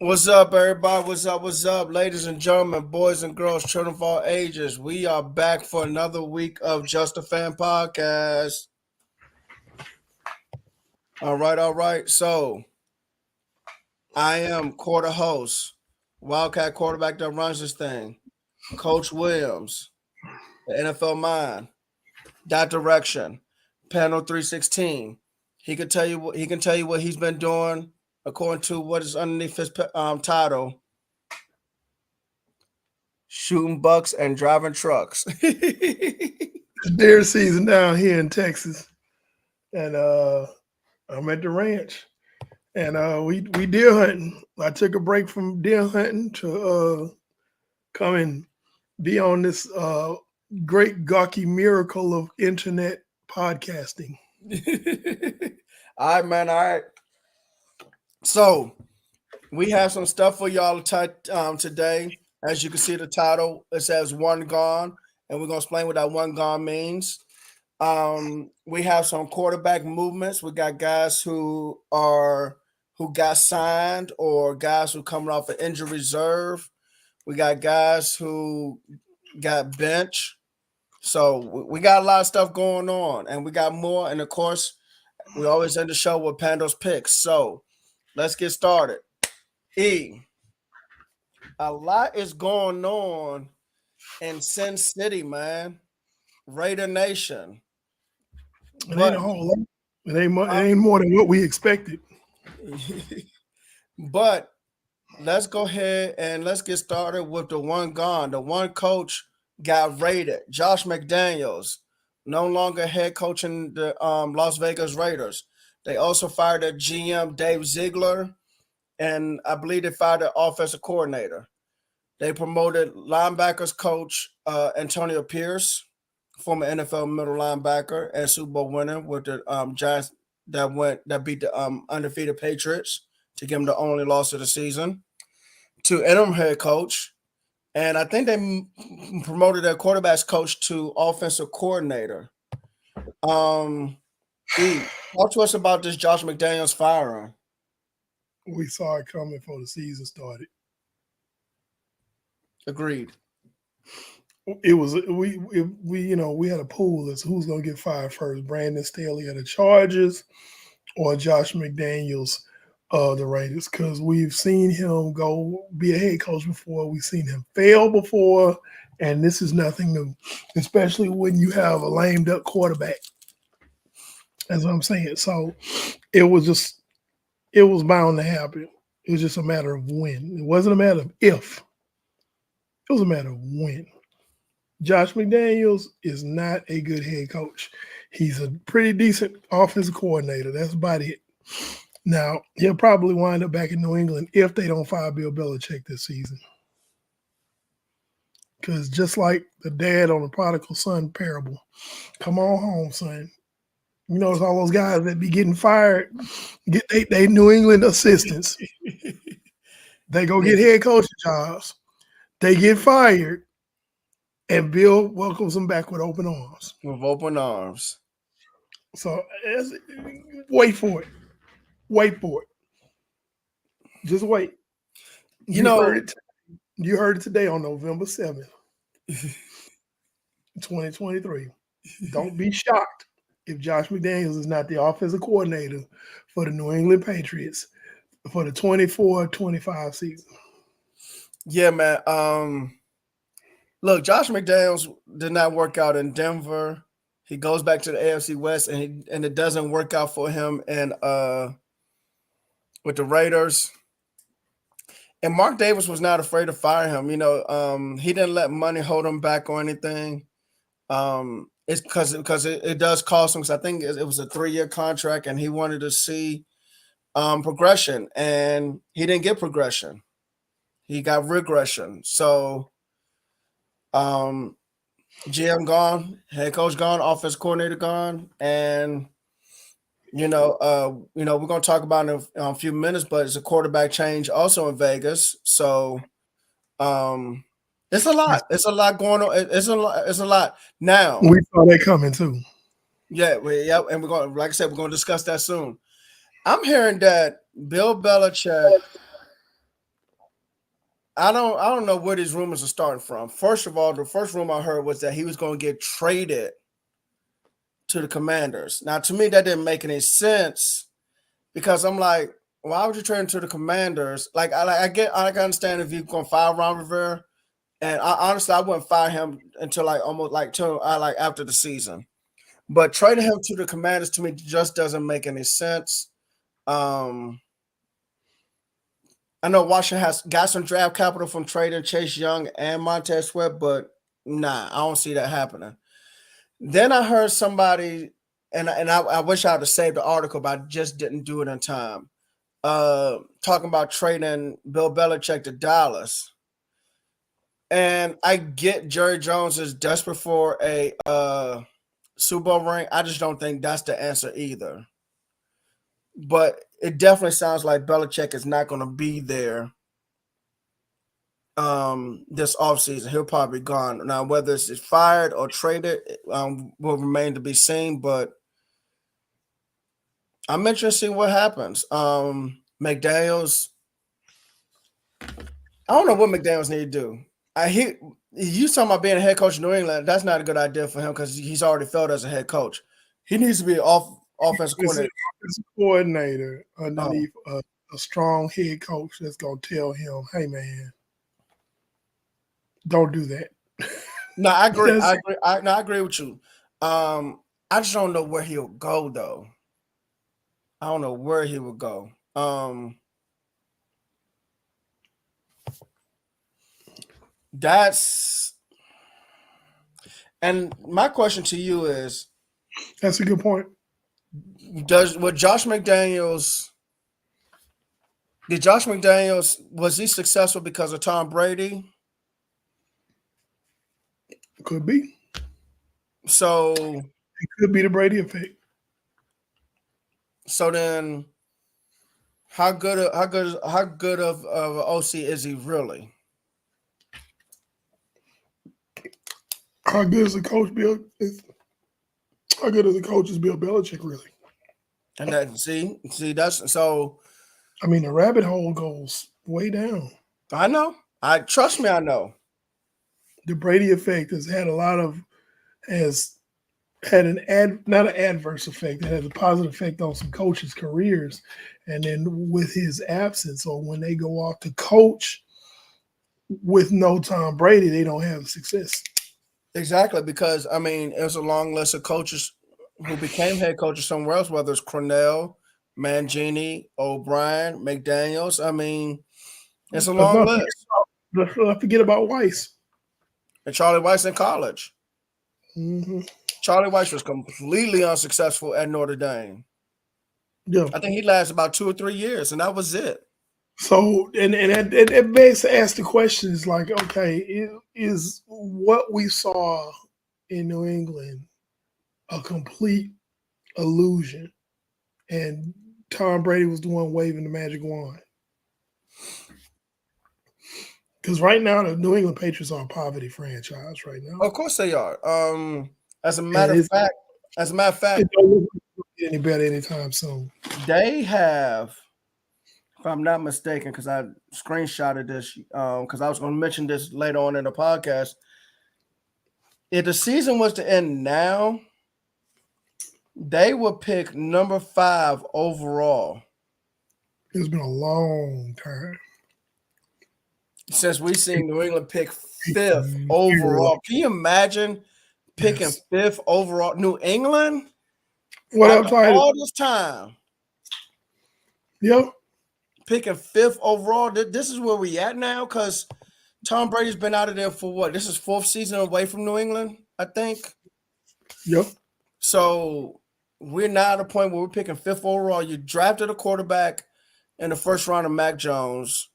What's up, everybody? What's up, ladies and gentlemen, boys and girls, children of all ages? We are back for another week of Just a Fan Podcast. All right. So, I am quarter host, Wildcat quarterback that runs this thing, Coach Williams, the NFL mind, that direction, Pando 316. He can tell you what he's been doing according to what is underneath his title. Shooting bucks and driving trucks. It's deer season down here in Texas, and I'm at the ranch, and we deer hunting. I took a break from deer hunting to come and be on this great gawky miracle of internet podcasting. All right, man. All right. So we have some stuff for y'all today. As you can see the title, it says one gone, and we're gonna explain what that one gone means. We have some quarterback movements. We got guys who got signed or guys who coming off an injury reserve. We got guys who got bench. So we got a lot of stuff going on, and we got more. And of course, we always end the show with Pando's picks. So let's get started. A lot is going on in Sin City, man. Raider Nation. It ain't a whole lot. It ain't more than what we expected. But let's go ahead and let's get started with the one gone. The one coach got raided. Josh McDaniels, no longer head coaching the Las Vegas Raiders. They also fired their GM, Dave Ziegler, and I believe they fired their offensive coordinator. They promoted linebackers coach Antonio Pierce, former NFL middle linebacker and Super Bowl winner with the Giants that beat the undefeated Patriots to give them the only loss of the season, to interim head coach. And I think they promoted their quarterbacks coach to offensive coordinator. Talk to us about this Josh McDaniels firing. We saw it coming before the season started. Agreed. It was we had a pool as who's gonna get fired first, Brandon Staley of the Chargers or Josh McDaniels of the Raiders, because we've seen him go be a head coach before, we've seen him fail before, and this is nothing new, especially when you have a lamed up quarterback. That's what I'm saying. So it was bound to happen. It was just a matter of when. It wasn't a matter of if. It was a matter of when. Josh McDaniels is not a good head coach. He's a pretty decent offensive coordinator. That's about it. Now, he'll probably wind up back in New England if they don't fire Bill Belichick this season. Because just like the dad on the prodigal son parable, come on home, son. You notice all those guys that be getting fired, get they New England assistants. They go get head coaching jobs. They get fired, and Bill welcomes them back with open arms. With open arms. So wait for it. Wait for it. Just wait. You heard it today on November 7th, 2023. Don't be shocked if Josh McDaniels is not the offensive coordinator for the New England Patriots for the 24-25 season. Yeah, man. Look, Josh McDaniels did not work out in Denver. He goes back to the AFC West, and it doesn't work out for him and with the Raiders. And Mark Davis was not afraid to fire him. He didn't let money hold him back or anything. It's because it does cost him. Because I think it was a 3-year contract, and he wanted to see progression, and he didn't get progression. He got regression. So, GM gone, head coach gone, offense coordinator gone, and we're gonna talk about it in a few minutes, but it's a quarterback change also in Vegas. So, it's a lot. It's a lot going on. It's a lot. It's a lot now. We saw that coming too. Yeah, and we're going. Like I said, we're going to discuss that soon. I'm hearing that Bill Belichick. I don't know where these rumors are starting from. First of all, the first rumor I heard was that he was going to get traded to the Commanders. Now, to me, that didn't make any sense because I'm like, why would you trade him to the Commanders? Like, I understand if you're going to fire Ron Rivera, and honestly, I wouldn't fire him until after the season. But trading him to the Commanders to me just doesn't make any sense. I know Washington has got some draft capital from trading Chase Young and Montez Sweat, but nah, I don't see that happening. Then I heard somebody, and I wish I would have saved the article, but I just didn't do it in time. Talking about trading Bill Belichick to Dallas. And I get Jerry Jones is desperate for a Super Bowl ring. I just don't think that's the answer either. But it definitely sounds like Belichick is not going to be there this offseason. He'll probably be gone. Now, whether it's fired or traded will remain to be seen, but I'm interested to see what happens. McDaniels, I don't know what McDaniels need to do. You talking about being a head coach in New England, that's not a good idea for him because he's already failed as a head coach. He needs to be an offensive coordinator. Coordinator underneath a strong head coach that's going to tell him, hey, man, don't do that. No, I agree. I agree with you. I just don't know where he'll go, though. I don't know where he will go. And my question to you is, that's a good point. Did Josh McDaniels, was he successful because of Tom Brady? Could be. So it could be the Brady effect. So then, how good of an OC is he really? How good is a coach Bill? How good is a coach is Bill Belichick really? And that see that's so. I mean, the rabbit hole goes way down. I know. Trust me. I know. The Brady effect has had not an adverse effect. It has a positive effect on some coaches' careers, and then with his absence or when they go off to coach with no Tom Brady, they don't have success. Exactly, because I mean, there's a long list of coaches who became head coaches somewhere else, whether it's Cornell, Mangini, O'Brien, McDaniels. I mean, it's a long list. Let's not forget about Weiss. And Charlie Weiss in college. Mm-hmm. Charlie Weiss was completely unsuccessful at Notre Dame. Yeah, I think he lasted about 2 or 3 years, and that was it. So, and it begs to ask the questions like, okay, is what we saw in New England a complete illusion? And Tom Brady was the one waving the magic wand. Because right now, the New England Patriots are a poverty franchise right now. Of course they are. As a matter of fact, it don't look any better anytime soon. They have, if I'm not mistaken, because I screenshotted this, because I was going to mention this later on in the podcast. If the season was to end now, they would pick number 5 overall. It's been a long time Since we've seen New England pick 5th overall. Can you imagine picking Yes. 5th overall. New England, What I'm after trying to. all this time, Yep. picking 5th overall. This is where we at now because Tom Brady's been out of there for what? This is 4th season away from New England, I think. Yep. So we're now at a point where we're picking 5th overall. You drafted a quarterback in the first round of Mac Jones.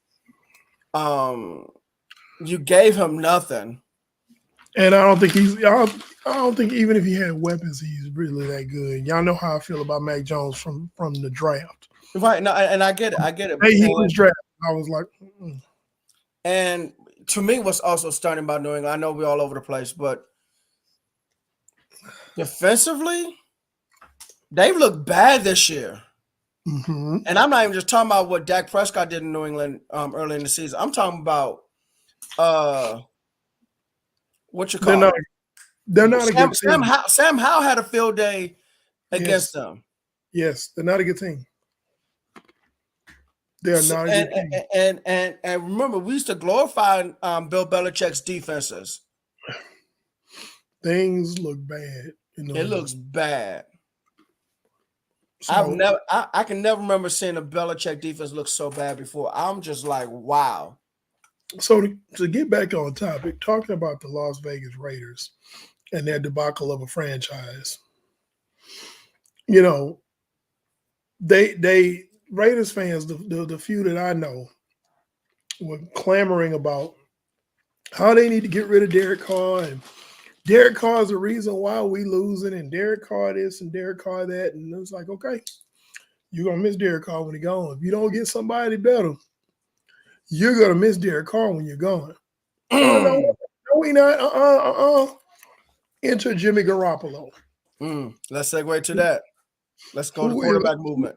You gave him nothing. And I don't think I don't think even if he had weapons, he's really that good. Y'all know how I feel about Mac Jones from the draft. Right. No, and I get it. I get it. Hey, he was drafted. I was like, And to me, what's also stunning about New England, I know we're all over the place, but defensively, they've looked bad this year. mm-hmm. And I'm not even just talking about what Dak Prescott did in New England early in the season. I'm talking about what you they're call not it. they're not a good team. Sam Howell had a field day against Yes. them. Yes, they're not a good team. They are not a good team. And remember, we used to glorify Bill Belichick's defenses. Things look bad. It looks bad. So, I can never remember seeing a Belichick defense look so bad before. I'm just like, wow. So to get back on topic, talking about the Las Vegas Raiders and their debacle of a franchise, you know, they Raiders fans, the few that I know, were clamoring about how they need to get rid of Derek Carr, and Derek Carr is the reason why we losing, and Derek Carr this and Derek Carr that, and it's like, okay, you're gonna miss Derek Carr when he's gone. If you don't get somebody better, you're gonna miss Derek Carr when you're gone. Oh no, we not. Enter Jimmy Garoppolo. Let's segue to that. Let's go to Who quarterback movement.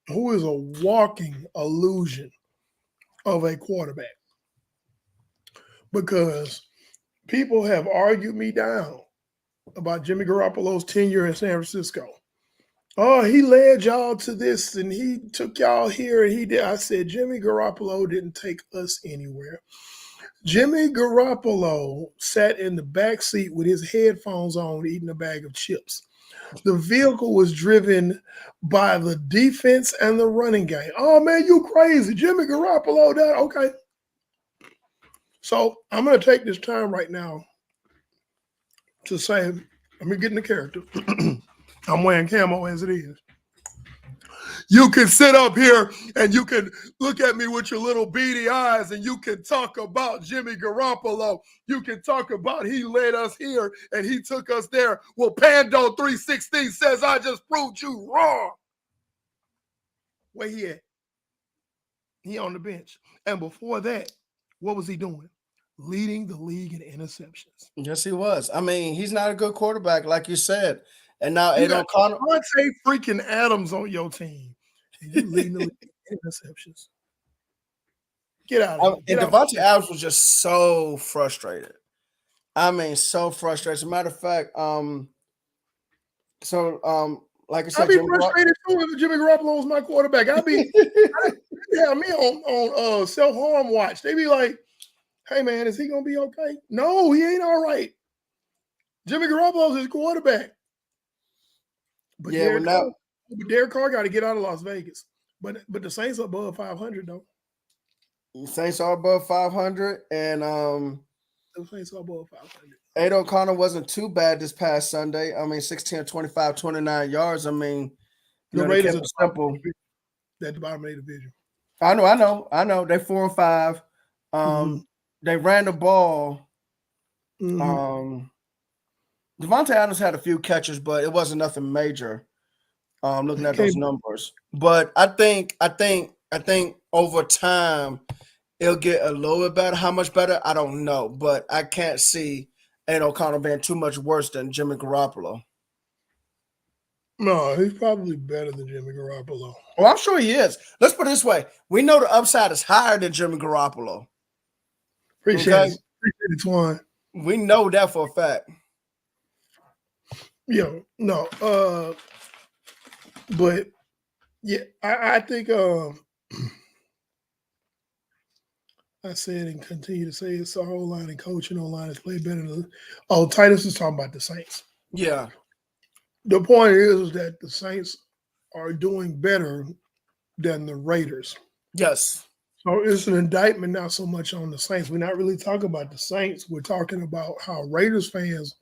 Who is a walking illusion of a quarterback. Because people have argued me down about Jimmy Garoppolo's tenure in San Francisco. Oh, he led y'all to this and he took y'all here and he did. I said, Jimmy Garoppolo didn't take us anywhere. Jimmy Garoppolo sat in the back seat with his headphones on, eating a bag of chips. The vehicle was driven by the defense and the running game. Oh, man, you crazy. Jimmy Garoppolo, that, okay. So I'm going to take this time right now to say, let me get in the character. I'm wearing camo as it is. You can sit up here and you can look at me with your little beady eyes and you can talk about Jimmy Garoppolo. You can talk about he led us here and he took us there. Well, Pando 316 says I just proved you wrong. Where he at? He on the bench. And before that, what was he doing? Leading the league in interceptions. Yes, he was. I mean, he's not a good quarterback, like you said. And now You Adon got Connor. Devontae freaking Adams on your team. And you leading the league in interceptions. Get out of here. And Get out. Devontae Adams was just so frustrated. I mean, so frustrated. As a matter of fact, like I said, I'd be frustrated too if Jimmy Garoppolo was my quarterback. I'd be have me on self-harm watch. They be like, hey man, is he gonna be okay? No, he ain't all right. Jimmy Garoppolo's his quarterback. But yeah, Derek Carr got to get out of Las Vegas. But the Saints are above 500 though. Saints are above 500, and The Saints are above 500. Adon Connor wasn't too bad this past Sunday. I mean, 16 25, 29 yards. I mean, The Raiders are simple. At the bottom of the division. I know. They're 4-5. They ran the ball. Devontae Adams had a few catches, but it wasn't nothing major. Looking at those numbers, but I think over time it'll get a little bit better. How much better? I don't know, but I can't see Adon Connor being too much worse than Jimmy Garoppolo. No, he's probably better than Jimmy Garoppolo. Well, I'm sure he is. Let's put it this way: we know the upside is higher than Jimmy Garoppolo. Appreciate it, Twan. We know that for a fact. Yeah, no, but yeah, I think I said and continue to say it's our whole line and coaching online has played better than. Oh, Titus is talking about the Saints. Yeah. The point is that the Saints are doing better than the Raiders. Yes. So it's an indictment not so much on the Saints. We're not really talking about the Saints. We're talking about how Raiders fans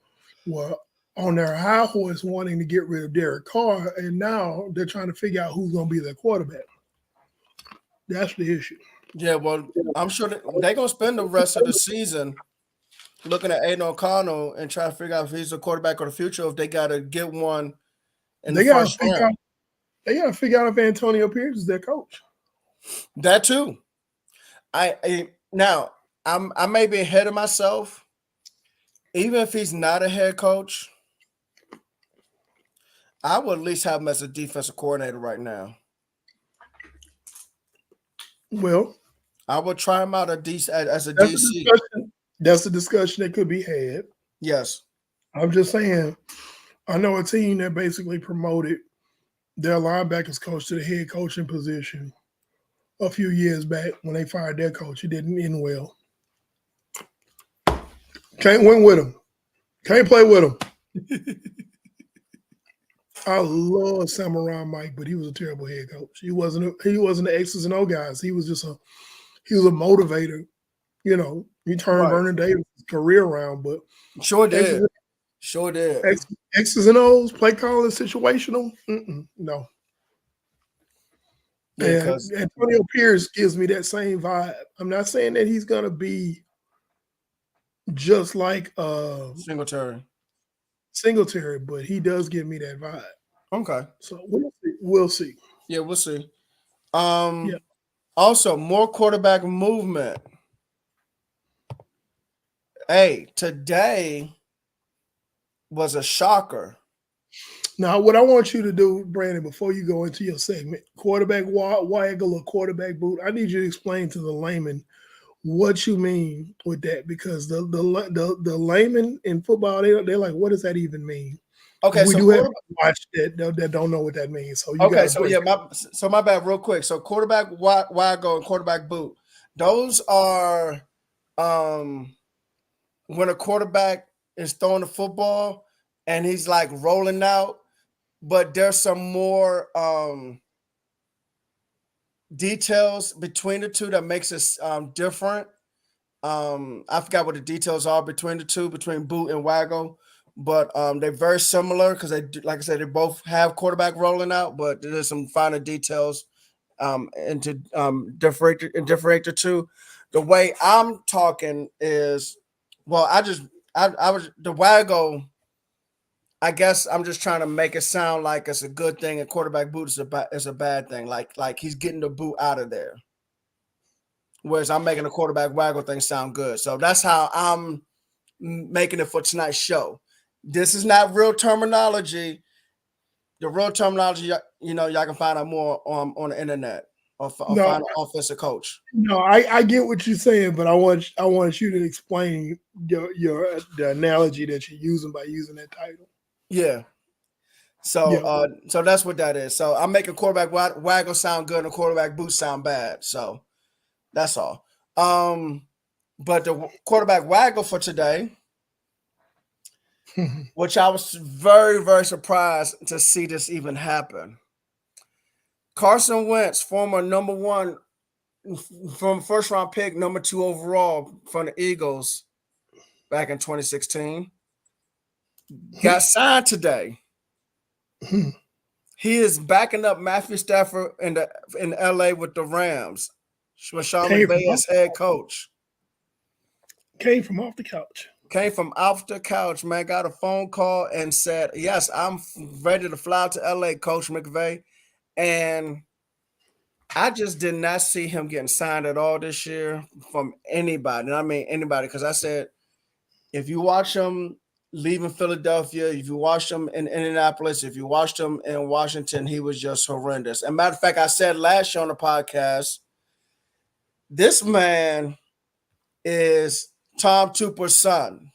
were on their high horse wanting to get rid of Derek Carr, and now they're trying to figure out who's going to be their quarterback. That's the issue. Yeah. Well, I'm sure they're gonna spend the rest of the season looking at Aiden O'Connell and try to figure out if he's a quarterback of the future. If they got to get one in the They got to first figure out. round. They got to figure out if Antonio Pierce is their coach. That too. Now I may be ahead of myself. Even if he's not a head coach, I would at least have him as a defensive coordinator right now. Well, I would try him out as a that's a DC. discussion. That's a discussion that could be had. Yes. I'm just saying. I know a team that basically promoted their linebackers coach to the head coaching position a few years back when they fired their coach. It didn't end well. Can't win with him. Can't play with him. I love Samurai Mike, but he was a terrible head coach. He wasn't the X's and O guys. He was a motivator. You know, he turned Right. Vernon Davis' career around, but Sure did. X's, Sure did. X's and O's, play calling situational. No. Yeah, And because Antonio Pierce gives me that same vibe. I'm not saying that he's gonna be just like Singletary. Singletary, but he does give me that vibe. Okay. So we'll see. We'll see. Yeah, we'll see. Yeah. Also, more quarterback movement. Hey, today was a shocker. Now, what I want you to do, Brandon, before you go into your segment, quarterback waggle or quarterback boot, I need you to explain to the layman what you mean with that, because the layman in football, they're like, what does that even mean? Okay, We so do have watch that don't know what that means. So you got to break. my bad, real quick. So quarterback waggle and quarterback boot. Those are when a quarterback is throwing the football and he's like rolling out, but there's some more details between the two that makes it different. I forgot what the details are between the two, between boot and waggle, but they're very similar because like I said, they both have quarterback rolling out, but there's some finer details into differentiate the two. The way I'm talking is, well, I was the waggle. I guess I'm just trying to make it sound like it's a good thing, and quarterback boot is a bad thing. Like he's getting the boot out of there. Whereas I'm making the quarterback waggle thing sound good. So that's how I'm making it for tonight's show. This is not real terminology. The real terminology, y'all can find out more on the internet or find an offensive coach. No, I get what you're saying, but I want you to explain the analogy that you're using by using that title. Yeah. So so that's what that is. So I'm making quarterback waggle sound good and quarterback boot sound bad. So that's all. But the quarterback waggle for today, which I was very, very surprised to see this even happen. Carson Wentz, former number one from first round pick, number 2 overall from the Eagles back in 2016, got signed today. He is backing up Matthew Stafford in LA with the Rams. With Sean McVay as head coach. Came from off the couch. Came from off the couch, man. Got a phone call and said, yes, I'm ready to fly to LA, Coach McVay. And I just did not see him getting signed at all this year from anybody. And I mean anybody, because I said, if you watch him leaving Philadelphia, if you watched him in Indianapolis, if you watched him in Washington, he was just horrendous. And matter of fact, I said last year on the podcast, this man is Tom Tupper's son.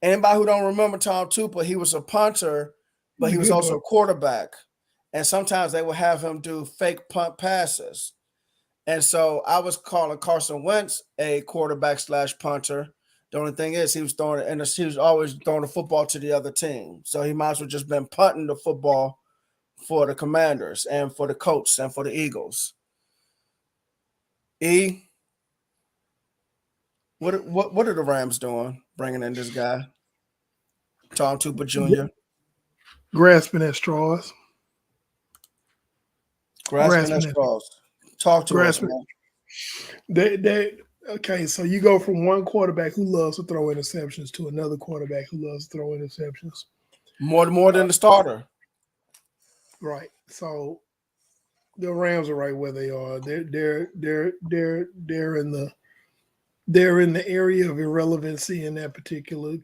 Anybody who don't remember Tom Tupper, he was a punter, but he was also a quarterback. And sometimes they would have him do fake punt passes. And so I was calling Carson Wentz a quarterback slash punter. The only thing is he was throwing and he was always throwing the football to the other team. So he might as well just been punting the football for the Commanders and for the Colts and for the Eagles. E, what are the Rams doing? Bringing in this guy, Tom Tupa Jr. Grasping at straws. Grasping at straws. Talk to us, grasping. man. Okay, so you go from one quarterback who loves to throw interceptions to another quarterback who loves to throw interceptions. More than the starter. Right. So the Rams are right where they are. They're in the area of irrelevancy in that particular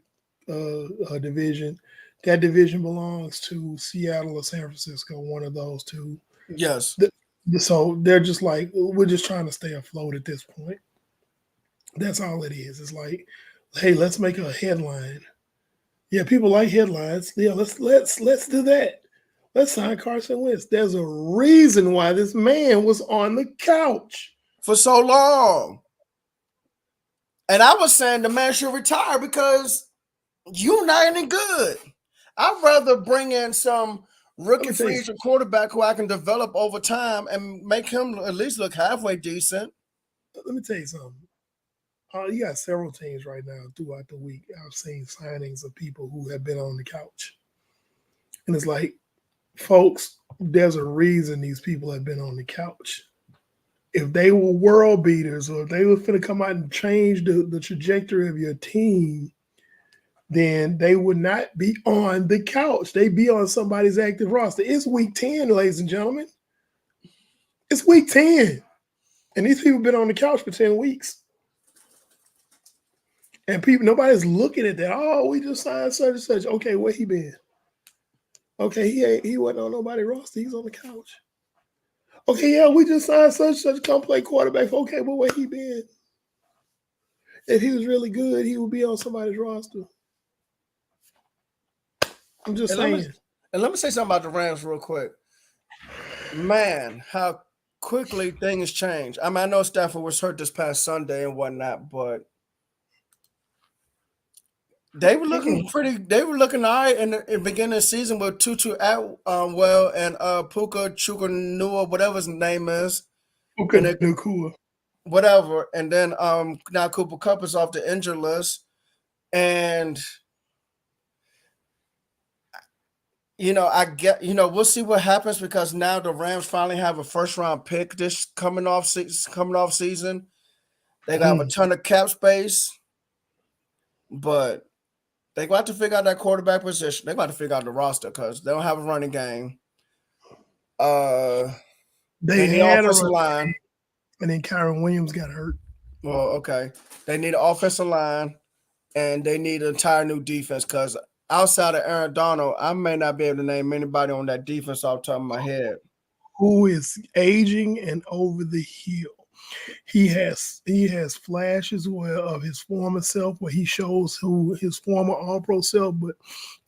division. That division belongs to Seattle or San Francisco, one of those two. Yes. So they're just like, we're just trying to stay afloat at this point. That's all it is. It's like, hey, let's make a headline. Yeah, people like headlines. Yeah, let's do that. Let's sign Carson Wentz. There's a reason why this man was on the couch for so long. And I was saying the man should retire because you're not any good. I'd rather bring in some rookie free agent quarterback who I can develop over time and make him at least look halfway decent. Let me tell you something. You got several teams right now throughout the week. I've seen signings of people who have been on the couch. And it's like, folks, there's a reason these people have been on the couch. If they were world beaters or if they were going to come out and change the trajectory of your team, then they would not be on the couch. They'd be on somebody's active roster. It's week 10, ladies and gentlemen. It's week 10. And these people have been on the couch for 10 weeks. And nobody's looking at that. Oh, we just signed such and such. Okay, where he been? Okay, he wasn't on nobody's roster. He's on the couch. Okay, yeah, we just signed such and such. Come play quarterback. Okay, but where he been? If he was really good, he would be on somebody's roster. I'm just saying. Let me say something about the Rams real quick. Man, how quickly things change. I mean, I know Stafford was hurt this past Sunday and whatnot, but they were looking pretty. They were looking all right in the beginning of the season with Tutu Atwell and Puka Chukwunua, whatever his name is. Puka Nacua. Whatever. And then now Cooper Kupp is off the injured list. And we'll see what happens because now the Rams finally have a first round pick this coming off season. They got a ton of cap space, but they got to figure out that quarterback position. They got to figure out the roster because they don't have a running game. They had a line, and then Kyron Williams got hurt. Well, okay. They need an offensive line, and they need an entire new defense because outside of Aaron Donald, I may not be able to name anybody on that defense off the top of my head. Who is aging and over the hill. He has flashes of his former self where he shows who his former All-Pro self, but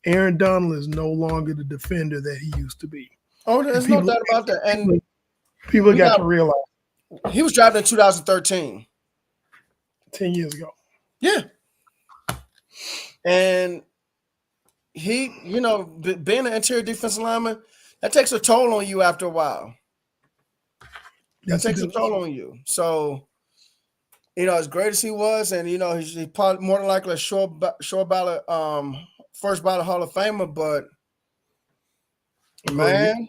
Aaron Donald is no longer the defender that he used to be. Oh, there's no doubt about that. And people got to realize he was drafted in 2013. 10 years ago. Yeah. And he, being an interior defensive lineman, that takes a toll on you after a while. That takes a toll on you. So, as great as he was, and he's probably more than likely a short ballot, first ballot Hall of Famer, but man,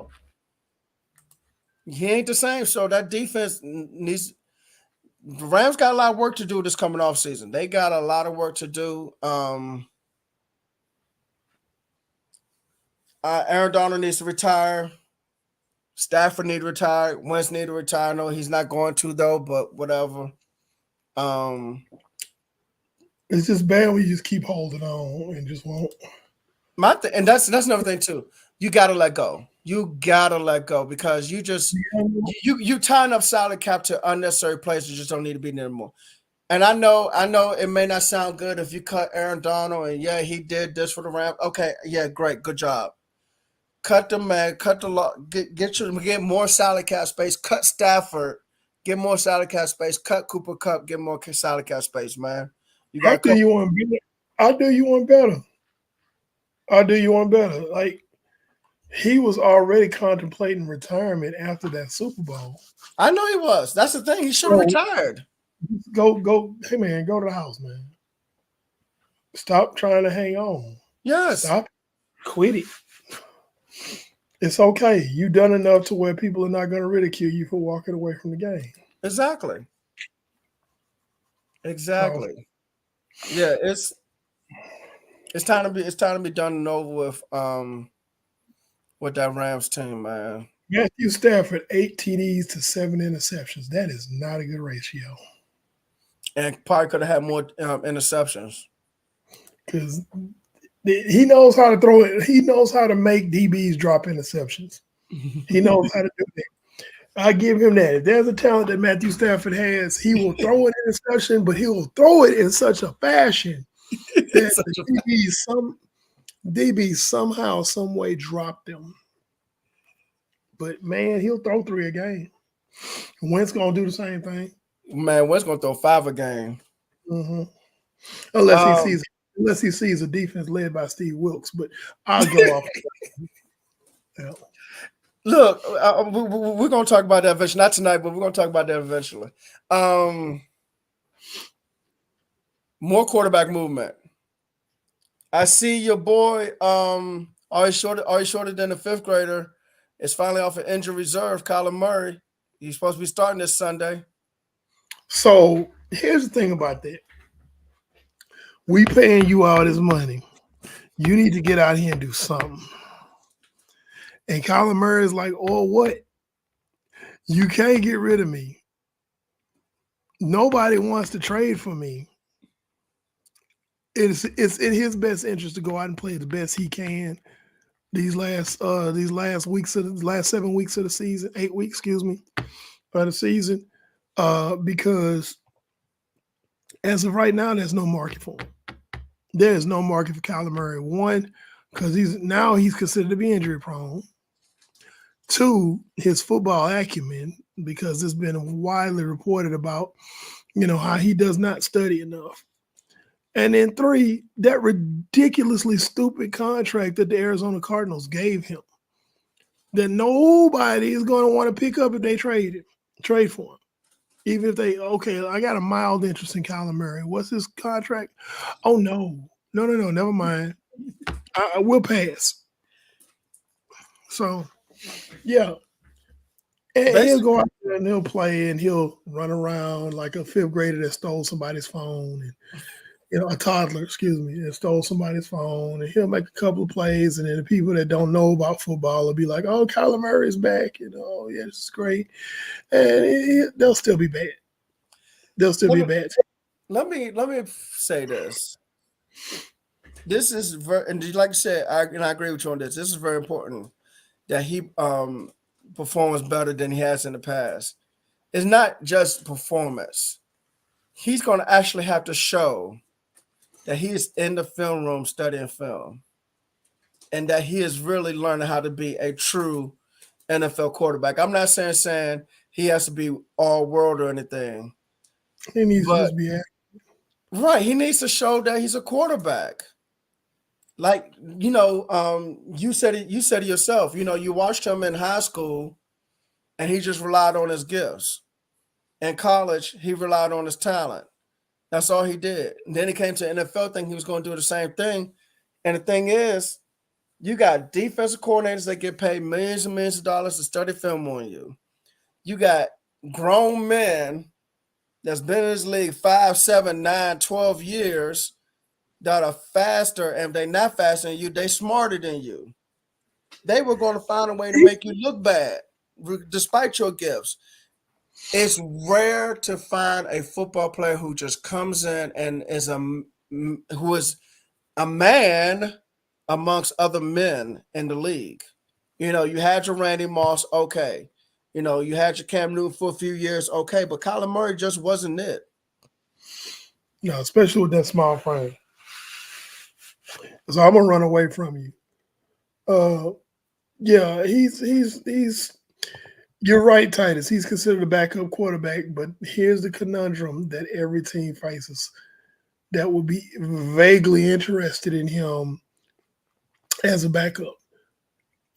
he ain't the same. So that defense needs. The Rams got a lot of work to do this coming off season. They got a lot of work to do. Aaron Donald needs to retire. Stafford need to retire. Wentz need to retire. No, he's not going to though, but whatever. It's just bad when you just keep holding on and just won't. And that's another thing too. You gotta let go. You gotta let go because you tying up salary cap to unnecessary players that just don't need to be there anymore. And I know it may not sound good if you cut Aaron Donald and yeah, he did this for the Rams. Okay, yeah, great, good job. Cut the man, cut the law, get more salary cap space, cut Stafford, Get more salary cap space. Cut Cooper Cup. Get more salary cap space, man. You I got do you one better. I do you one better. I do you one better. Like he was already contemplating retirement after that Super Bowl. I know he was. That's the thing. He should have So retired. go. Hey man, go to the house, man. Stop trying to hang on. Yes, Stop. Quit it. It's okay. You done enough to where people are not going to ridicule you for walking away from the game. exactly. So Exactly. Yeah, it's time to be done and over with that Rams team, man. Matthew Stafford, 8 TDs to 7 interceptions. That is not a good ratio. And probably could have had more interceptions. Because he knows how to throw it. He knows how to make DBs drop interceptions. He knows how to do that. I give him that. If there's a talent that Matthew Stafford has, he will throw an interception, but he will throw it in such a fashion that Such the a- DBs somehow, some way drop them. But man, he'll throw 3 a game. Wentz gonna do the same thing. Man, Wentz gonna throw 5 a game. Mm-hmm. Unless he Um, sees a defense led by Steve Wilkes. But I'll go off. Yeah. Look, we're gonna talk about that eventually. Not tonight, but we're gonna talk about that eventually. Um, More quarterback movement. I see your boy. Always shorter than the fifth grader. Is finally off of injury reserve. Kyler Murray. He's supposed to be starting this Sunday. So here's the thing about that. We paying you all this money. You need to get out here and do something. And Kyler Murray is like, oh, what? You can't get rid of me. Nobody wants to trade for me. It's in his best interest to go out and play the best he can these last weeks of the last 7 weeks of the season, 8 weeks, excuse me, of the season. Because as of right now, there's no market for him. There is no market for Kyler Murray. One, because he's considered to be injury prone. 2, his football acumen, because it's been widely reported about, how he does not study enough. And then 3, that ridiculously stupid contract that the Arizona Cardinals gave him that nobody is going to want to pick up if they trade for him. Even if I got a mild interest in Kyler Murray. What's his contract? Oh, no, never mind. I will pass. So, yeah. And he'll go out there and he'll play and he'll run around like a fifth grader that stole somebody's phone and a toddler, excuse me, that stole somebody's phone, and he'll make a couple of plays, and then the people that don't know about football will be like, "Oh, Kyler Murray's back," yeah, this is great, and they'll still be bad. They'll still be bad. Let me say this. This is very, and like I said, I agree with you on this. This is very important that he performs better than he has in the past. It's not just performance. He's going to actually have to show that he is in the film room studying film and that he is really learning how to be a true NFL quarterback. I'm not saying he has to be all world or anything. He needs to just be accurate. Right. He needs to show that he's a quarterback. Like, you said it yourself. You watched him in high school and he just relied on his gifts. In college, he relied on his talent. That's all he did. And then he came to the NFL thinking he was going to do the same thing. And the thing is, you got defensive coordinators that get paid millions and millions of dollars to study film on you. You got grown men that's been in this league 5, 7, 9, 12 years that are faster, and if they're not faster than you, they smarter than you. They were going to find a way to make you look bad, despite your gifts. It's rare to find a football player who just comes in and who is a man amongst other men in the league. You had your Randy Moss, okay. You had your Cam Newton for a few years, okay, but Kyler Murray just wasn't it. No, especially with that small frame. So I'm gonna run away from you. Yeah, he's You're right, Titus. He's considered a backup quarterback, but here's the conundrum that every team faces that will be vaguely interested in him as a backup.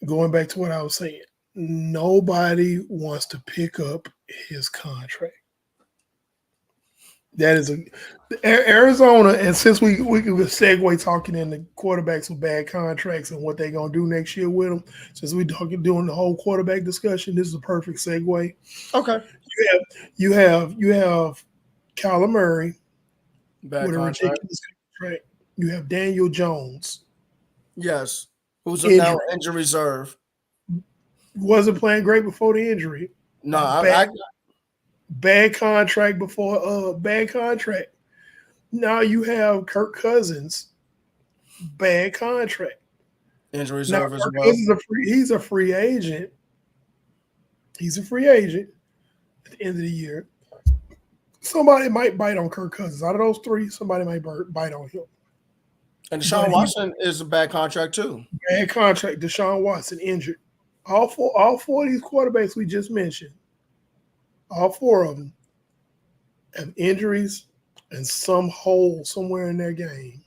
Going back to what I was saying, nobody wants to pick up his contract. That is Arizona, and since we could segue talking in the quarterbacks with bad contracts and what they're gonna do next year with them. Since we talking doing the whole quarterback discussion, this is a perfect segue. Okay. You have Kyler Murray Bad with a contract. ridiculous contract. You have Daniel Jones, Yes. Who's now injury, injury reserve? wasn't playing great before the injury. No, Bad bad contract before bad contract. Now you have Kirk Cousins, bad contract. injury Now reserve as Kirk well. Cousins he's a free agent. He's a free agent at the end of the year. Somebody might bite on Kirk Cousins. Out of those three, somebody might bite on him. And But Deshaun he Watson is a bad contract too. bad contract. Deshaun Watson injured. All four of these quarterbacks we just mentioned, all four of them have injuries and some hole somewhere in their game,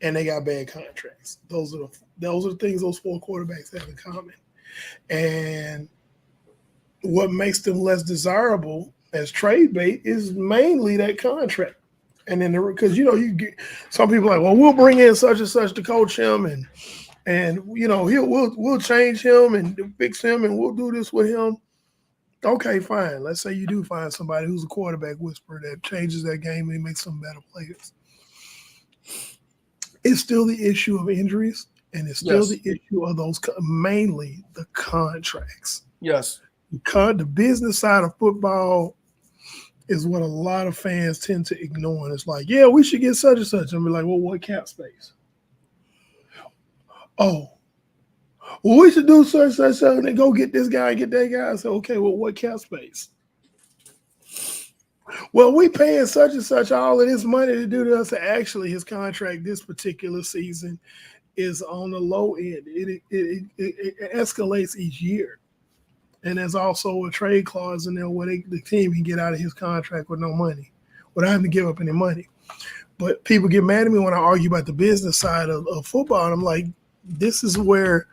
and they got bad contracts. Those are the things those four quarterbacks have in common. And what makes them less desirable as trade bait is mainly that contract. And then because you get some people like, well, we'll bring in such and such to coach him, and we'll change him and fix him, and we'll do this with him. Okay, fine. Let's say you do find somebody who's a quarterback whisperer that changes that game and makes some better players. It's still the issue of injuries, and it's still Yes. the issue of those mainly the contracts. Yes. The business side of football is what a lot of fans tend to ignore. And it's like, yeah, we should get such and such. And be like, well, what cap space? Oh, well, we should do such and such, and then go get this guy and get that guy. I say, okay, well, what cap space? Well, we paying such and such all of this money to do this. Actually, his contract this particular season is on the low end. It escalates each year. And there's also a trade clause in there where the team can get out of his contract with no money, without having to give up any money. But people get mad at me when I argue about the business side of football. And I'm like, this is where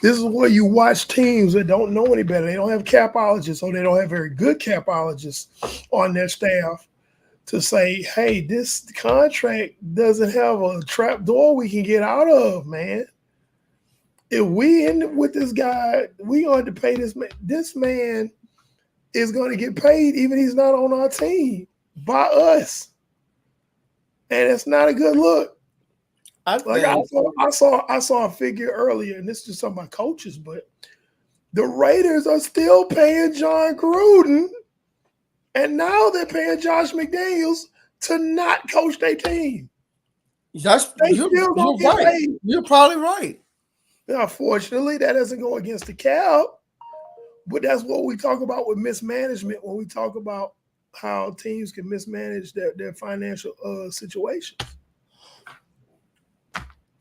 you watch teams that don't know any better. They don't have capologists, or they don't have very good capologists on their staff to say, hey, this contract doesn't have a trap door we can get out of, man. If we end with this guy, we going to pay this man. This man is going to get paid even he's not on our team by us, and it's not a good look. I saw a figure earlier, and this is just some of my coaches, but the Raiders are still paying John Gruden, and now they're paying Josh McDaniels to not coach their team. They still don't get right. paid. You're probably right. Now, fortunately, that doesn't go against the cap, but that's what we talk about with mismanagement when we talk about how teams can mismanage their financial situations.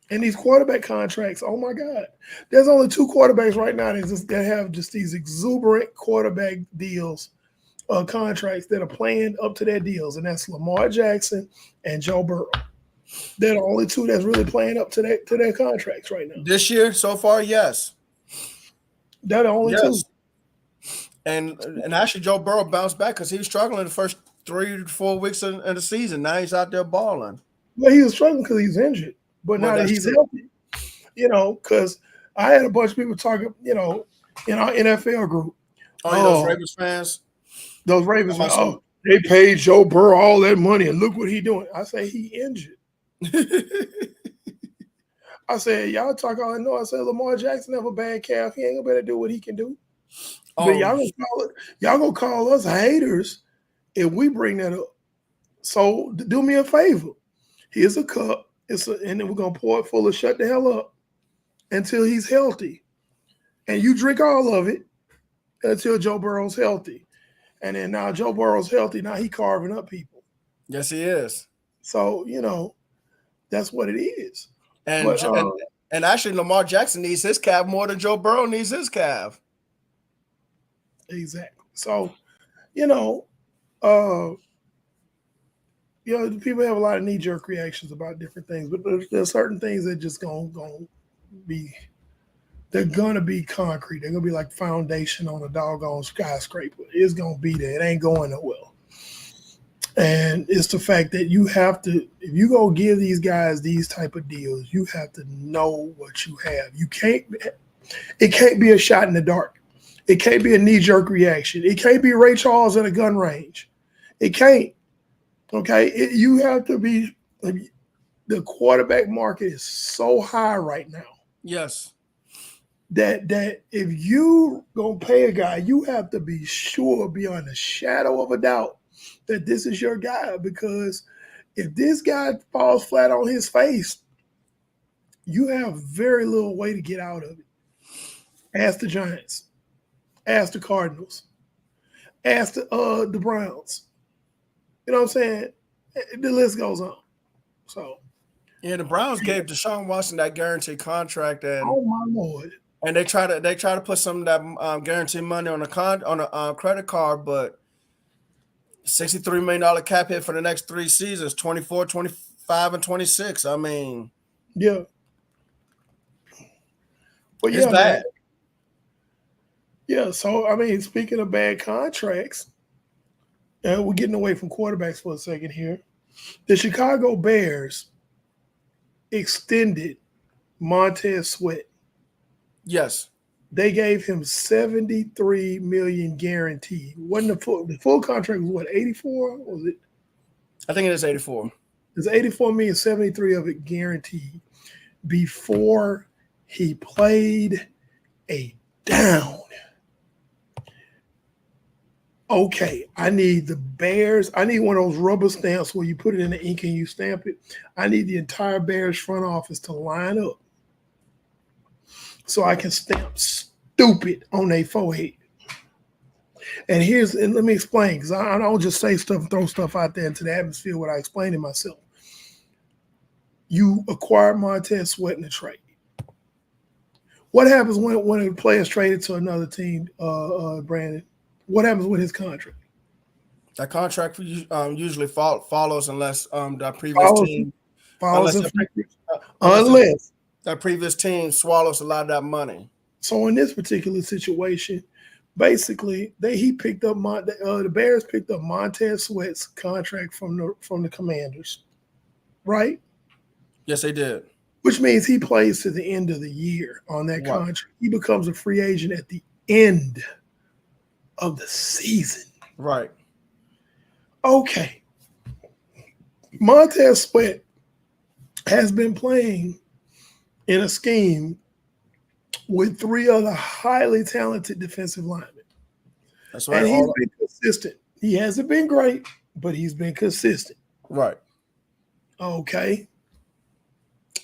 And these quarterback contracts, oh my God. There's only two quarterbacks right now that have just these exuberant quarterback deals, contracts that are playing up to their deals, and that's Lamar Jackson and Joe Burrow. They're the only two that's really playing up to their contracts right now. This year, so far, yes. They're the only two. And actually, Joe Burrow bounced back because he was struggling the first 3 to 4 weeks in the season. Now he's out there balling. Well, he was struggling because he's injured, but now that he's healthy, because I had a bunch of people talking, in our NFL group. Those Ravens fans. Those Ravens fans. They paid Joe Burrow all that money, and look what he's doing. I say he injured. I said, y'all talk all I know. I said, Lamar Jackson have a bad calf. He ain't gonna better do what he can do. But y'all gonna call us haters if we bring that up. So do me a favor. Here's a cup. And then we're gonna pour it full of shut the hell up until he's healthy. And you drink all of it until Joe Burrow's healthy. And then now Joe Burrow's healthy. Now he carving up people. Yes, he is. So, that's what it is. And actually, Lamar Jackson needs his calf more than Joe Burrow needs his calf. Exactly. So, you know, uh, people have a lot of knee jerk reactions about different things, but there's certain things that just gonna be they're gonna be concrete. They're gonna be like foundation on a doggone skyscraper. It's gonna be there. It ain't going nowhere. And it's the fact that you have to, if you go give these guys these type of deals, you have to know what you have. You can't. It can't be a shot in the dark. It can't be a knee jerk reaction. It can't be Ray Charles at a gun range. It can't. Okay, you have to be. The quarterback market is so high right now Yes. that if you gonna pay a guy, you have to be sure beyond a shadow of a doubt that this is your guy. Because if this guy falls flat on his face, you have very little way to get out of it. Ask the Giants, ask the Cardinals, ask the Browns. You know what I'm saying? The list goes on. So, Yeah, the Browns gave Deshaun Watson that guaranteed contract, and oh my lord, they try to put some of that guaranteed money on a credit card, but $63 million cap hit for the next 3 seasons, 24, 25, and 26. I mean, yeah, but it's yeah, man, bad. yeah. So I mean, speaking of bad contracts, we're getting away from quarterbacks for a second here. The Chicago Bears extended Montez Sweat. Yes, They gave him 73 million guaranteed. Wasn't the full contract was what, 84? Was it? I think it is 84. It's 84 million, 73 of it guaranteed before he played a down. Okay, I need the Bears. I need one of those rubber stamps where you put it in the ink and you stamp it. I need the entire Bears front office to line up so I can stamp stupid on their forehead. And let me explain, because I don't just say stuff and throw stuff out there into the atmosphere without explaining myself. You acquired Montez Sweat in the trade. What happens when a player is traded to another team, Brandon? What happens with his contract? That contract usually follows unless that previous Follows, team follows unless in that, factors. unless Unless, that previous team swallows a lot of that money. so in this particular situation, basically he picked up the Bears picked up Montez Sweat's contract from the Commanders, right? Yes, they did. Which means he plays to the end of the year on that Right. contract. He becomes a free agent at the end of the season. Right. Okay. Montez Sweat has been playing in a scheme with three other highly talented defensive linemen. That's right. And he's been consistent. He hasn't been great, but he's been consistent. Right. Okay.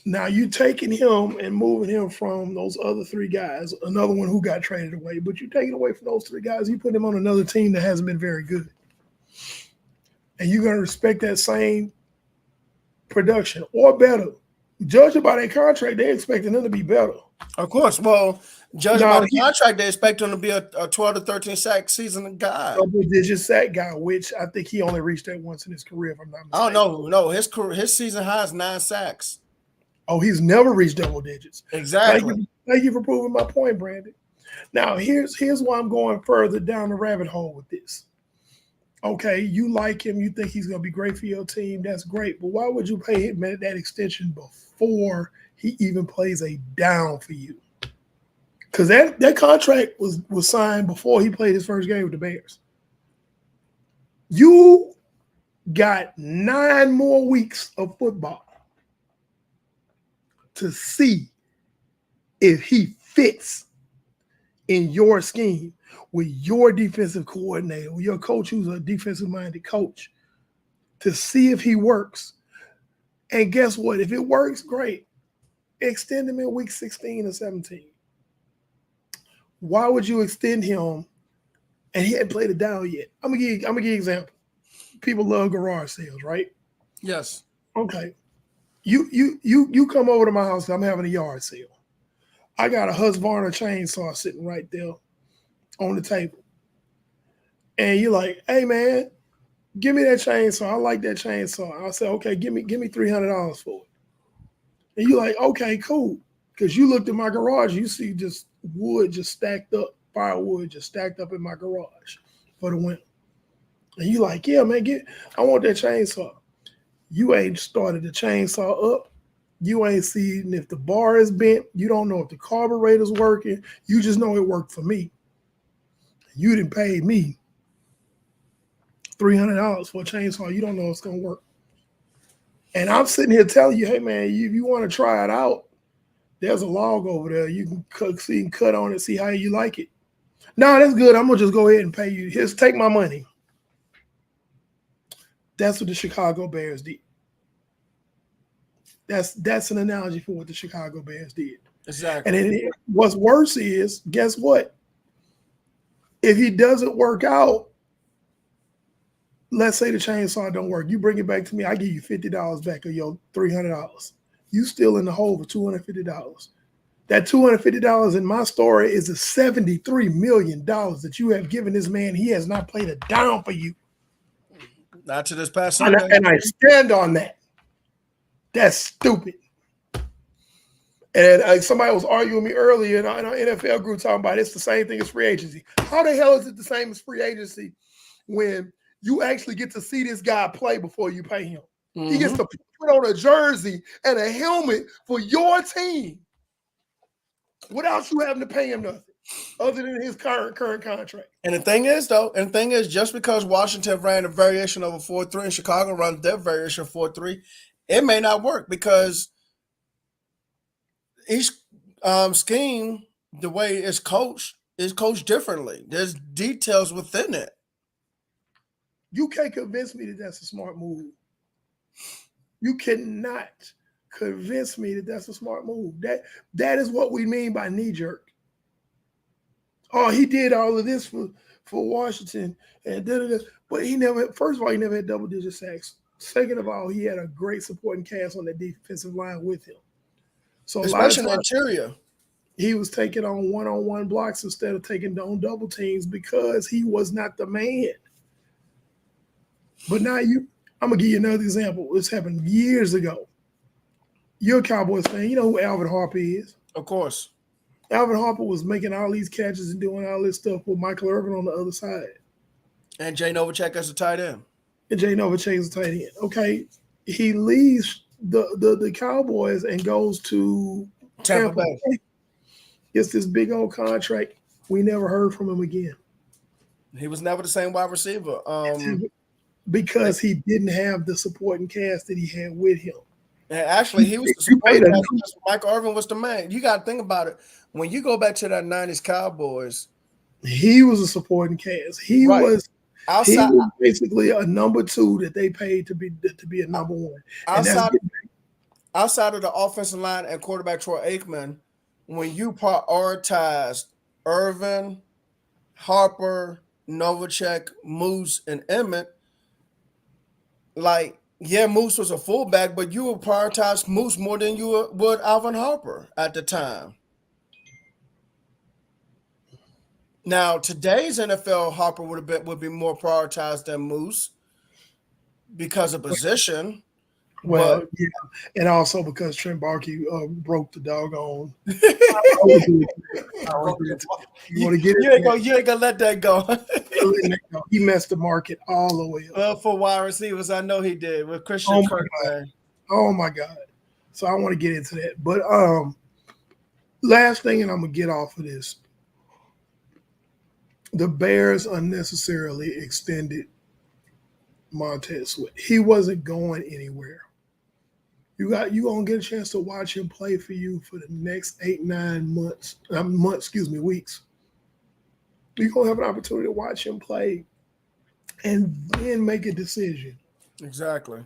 Now you taking him and moving him from those other three guys, another one who got traded away, but you taking away from those three guys, you put him on another team that hasn't been very good. And you're going to respect that same production or better. Judging by their contract, they're expecting them to be better. Of course. Well, judging by Now, the contract, they expect him to be a 12 to 13 sack season guy. double-digit sack guy, which I think he only reached that once in his career, if I'm not I mistaken. don't know. No, his season high is 9 sacks. Oh, he's never reached double digits. Exactly. Thank you for proving my point, Brandon. Now, here's why I'm going further down the rabbit hole with this. Okay, you like him, you think he's going to be great for your team. That's great. But why would you pay him that extension before he even plays a down for you? Because that contract was signed before he played his first game with the Bears. You got 9 more weeks of football to see if he fits in your scheme with your defensive coordinator, with your coach who's a defensive-minded coach, to see if he works. And guess what? If it works, great. Extend him in week 16 or 17. Why would you extend him and he hadn't played it down yet? I'm gonna give you an example. People love garage sales, right? Yes. Okay. You come over to my house. I'm having a yard sale. I got a Husqvarna chainsaw sitting right there on the table. and you're like, hey man, give me that chainsaw. I like that chainsaw. I said, okay, give me $300 for it. And you're like, okay, cool. Because you looked at my garage, you see just wood just stacked up, firewood just stacked up in my garage for the winter. And you like, yeah, man, I want that chainsaw. You ain't started the chainsaw up. You ain't seen if the bar is bent. You don't know if the carburetor's working. You just know it worked for me. You didn't pay me $300 for a chainsaw. You don't know it's gonna work. And I'm sitting here telling you, hey man, you want to try it out? There's a log over there. You can cut on it, see how you like it. No, that's good. I'm gonna just go ahead and pay you. Here's take my money. That's what the Chicago Bears did. That's an analogy for what the Chicago Bears did. Exactly. And what's worse is, guess what? If he doesn't work out, let's say the chainsaw don't work, you bring it back to me, I give you $50 back of your $300. You still in the hole for $250. That $250 in my story is the $73 million that you have given this man. He has not played a dime for you. Not to this past Sunday. And I stand on that. That's stupid. And somebody was arguing with me earlier in our NFL group talking about it's the same thing as free agency. How the hell is it the same as free agency when you actually get to see this guy play before you pay him? Mm-hmm. He gets to put on a jersey and a helmet for your team without you having to pay him nothing other than his current contract. And the thing is, just because Washington ran a variation of a 4-3 and Chicago runs their variation of 4-3, it may not work because each scheme, the way it's coached, is coached differently. There's details within it. You can't convince me that that's a smart move. You cannot convince me that that's a smart move. That is what we mean by knee jerk. Oh, he did all of this for Washington, and but he never. First of all, he never had double-digit sacks. Second of all, he had a great supporting cast on that defensive line with him. So especially in the interior, he was taking on one-on-one blocks instead of taking on double teams because he was not the man. But now I'm gonna give you another example. This happened years ago. You're a Cowboys fan. You know who Alvin Harper is? Of course. Alvin Harper was making all these catches and doing all this stuff with Michael Irvin on the other side. And Jay Novacek as a tight end. And Jay Novacek is a tight end. Okay. He leaves the Cowboys and goes to Tampa Bay. Gets this big old contract. We never heard from him again. He was never the same wide receiver. Because he didn't have the supporting cast that he had with him. And actually, he was the supporting cast because Michael Irvin was the man. You got to think about it. When you go back to that 90s Cowboys, he was a supporting cast. He was basically a number 2 that they paid to be a number 1. Outside of the offensive line and quarterback Troy Aikman, when you prioritized Irvin, Harper, Novacek, Moose, and Emmett, Moose was a fullback, but you would prioritize Moose more than you would Alvin Harper at the time. Now, today's NFL, Harper would be more prioritized than Moose because of position. Well, yeah, and also because Trent Baalke broke the doggone. You ain't gonna let that go. He messed the market all the way up. Well, for wide receivers, I know he did with Christian Kirk. Oh my God! So I want to get into that, but last thing, and I'm gonna get off of this. The Bears unnecessarily extended Montez Sweat. He wasn't going anywhere. You're gonna get a chance to watch him play for you for the next 8-9 weeks. You're gonna have an opportunity to watch him play and then make a decision. Exactly.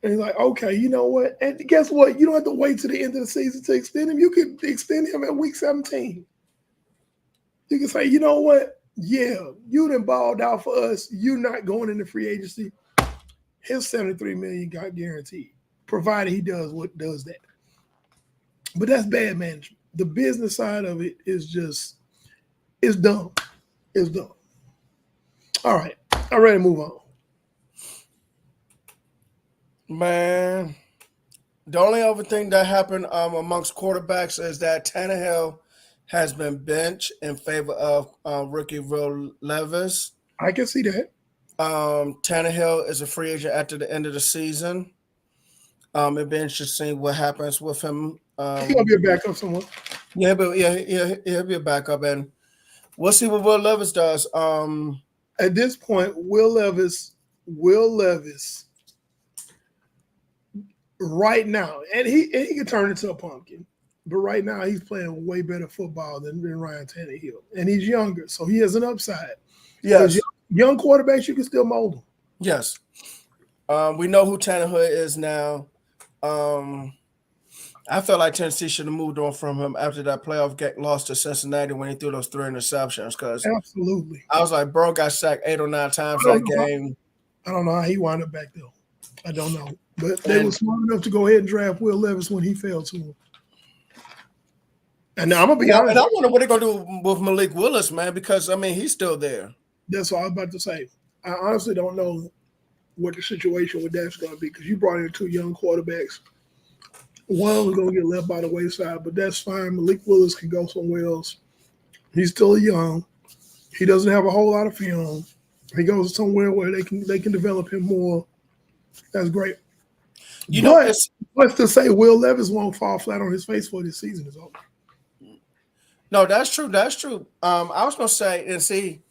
And he's like, okay, you know what? And guess what? You don't have to wait to the end of the season to extend him. You can extend him at week 17. You can say, you know what? Yeah, you done balled out for us. You're not going into free agency. His $73 million got guaranteed, provided he does that. But that's bad management. The business side of it is dumb. It's dumb. All right, I'm ready to move on. Man, the only other thing that happened amongst quarterbacks is that Tannehill has been benched in favor of rookie Will Levis. I can see that. Tannehill is a free agent after the end of the season. It'd be interesting what happens with him. He gonna be a backup somewhere. Yeah, but yeah, he'll be a backup, and we'll see what Will Levis does. At this point, Will Levis, right now, and he can turn into a pumpkin. But right now, he's playing way better football than Ryan Tannehill, and he's younger, so he has an upside. Because yes, young quarterbacks, you can still mold them. yes. We know who Tannehill is now. Um, I felt like Tennessee should have moved on from him after that playoff get lost to Cincinnati when he threw those 3 interceptions. Because Absolutely. I was like, bro got sacked 8 or 9 times I don't that know. game, I don't know how he wound up back there. I don't know. But they were and smart enough to go ahead and draft Will Levis when he fell to him. And now I'm gonna be and honest. I wonder what they're gonna do with Malik Willis, man, because I mean he's still there. That's what I was about to say. I honestly don't know what the situation with that's going to be because you brought in 2 young quarterbacks. One was going to get left by the wayside, but that's fine. Malik Willis can go somewhere else. He's still young. He doesn't have a whole lot of film. He goes somewhere where they can develop him more. That's great. You know, But it's what's to say Will Levis won't fall flat on his face for this season is over? no, that's true. That's true. I was gonna say, and see,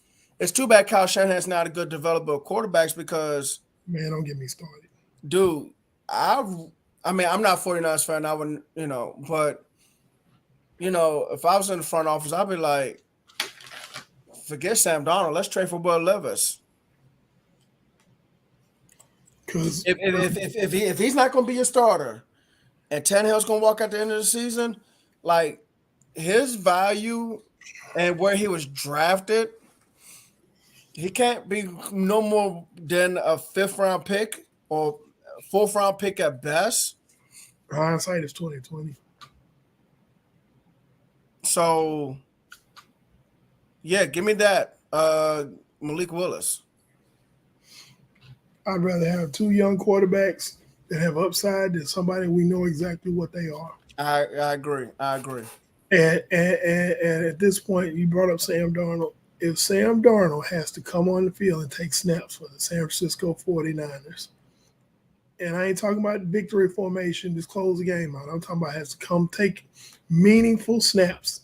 it's too bad Kyle Shanahan's not a good developer of quarterbacks because, Man, don't get me started. dude, I, I mean, I'm not 49ers fan. I wouldn't, but if I was in the front office, I'd be like, forget Sam Donald. Let's trade for Will Levis. Because If he's not gonna be a starter, and Tannehill's gonna walk at the end of the season, like his value and where he was drafted, he can't be no more than a 5th round pick or 4th round pick at best. hindsight is 2020. So yeah, give me that. Malik Willis. I'd rather have 2 young quarterbacks that have upside than somebody we know exactly what they are. I agree. I agree. And at this point, you brought up Sam Darnold. If Sam Darnold has to come on the field and take snaps for the San Francisco 49ers, and I ain't talking about victory formation, just close the game out. I'm talking about has to come take meaningful snaps.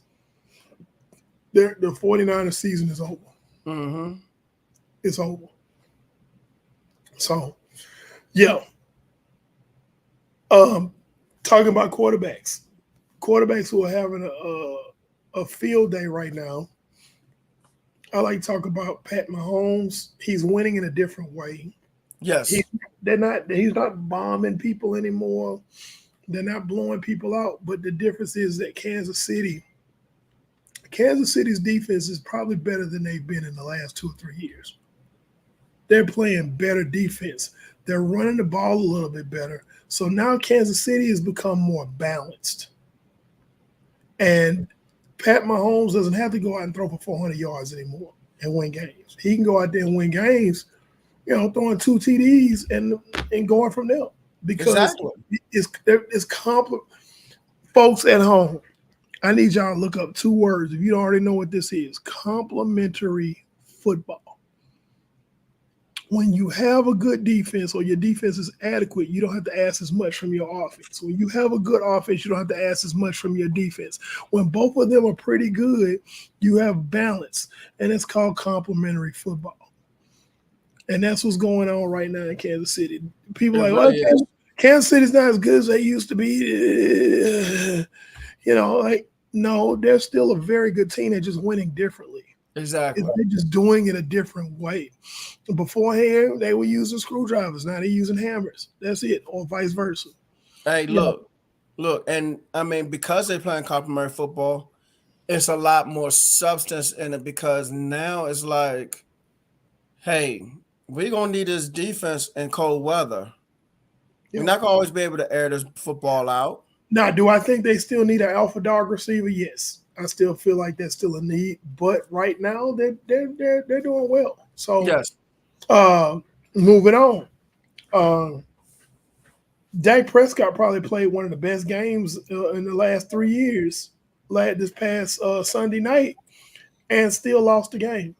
The 49ers season is over. Mm-hmm. It's over. So, yeah. Talking about quarterbacks who are having a field day right now. I like to talk about Pat Mahomes. He's winning in a different way. Yes. He's not bombing people anymore. They're not blowing people out. But the difference is that Kansas City's defense is probably better than they've been in the last 2 or 3 years. They're playing better defense. They're running the ball a little bit better. So now Kansas City has become more balanced. And Pat Mahomes doesn't have to go out and throw for 400 yards anymore and win games. He can go out there and win games, throwing 2 TDs and going from there. Because exactly. it's folks at home, I need y'all to look up 2 words if you don't already know what this is. Complementary football. When you have a good defense or your defense is adequate, you don't have to ask as much from your offense. When you have a good offense, you don't have to ask as much from your defense. When both of them are pretty good, you have balance, and it's called complementary football. And that's what's going on right now in Kansas City. People are like, well, Kansas City's not as good as they used to be. No, they're still a very good team. They're just winning differently. Exactly. They're just doing it a different way. Beforehand, they were using screwdrivers. Now they're using hammers. That's it, or vice versa. Hey, look, and I mean, because they're playing complementary football, it's a lot more substance in it because now it's like, hey, we're going to need this defense in cold weather. We're not going to always be able to air this football out. Now, do I think they still need an alpha dog receiver? Yes. I still feel like that's still a need, but right now they're doing well. So, Yes. uh, moving on. Uh, Dak Prescott probably played one of the best games in the last 3 years. This past Sunday night, and still lost the game.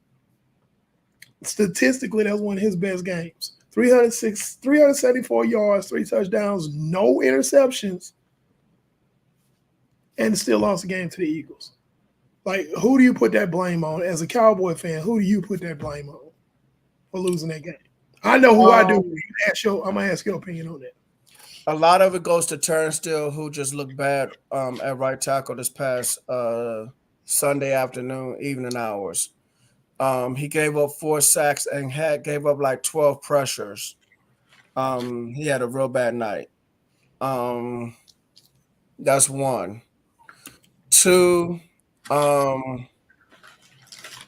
Statistically, that's one of his best games. 374 yards, 3 touchdowns, no interceptions, and still lost the game to the Eagles. Like, who do you put that blame on? As a Cowboy fan, who do you put that blame on for losing that game? I know who I do. Um, I'm gonna ask your opinion on that. a lot of it goes to Turnstile, who just looked bad at right tackle this past Sunday afternoon, evening hours. He gave up 4 sacks and gave up like 12 pressures. He had a real bad night. Um, that's one. Two, I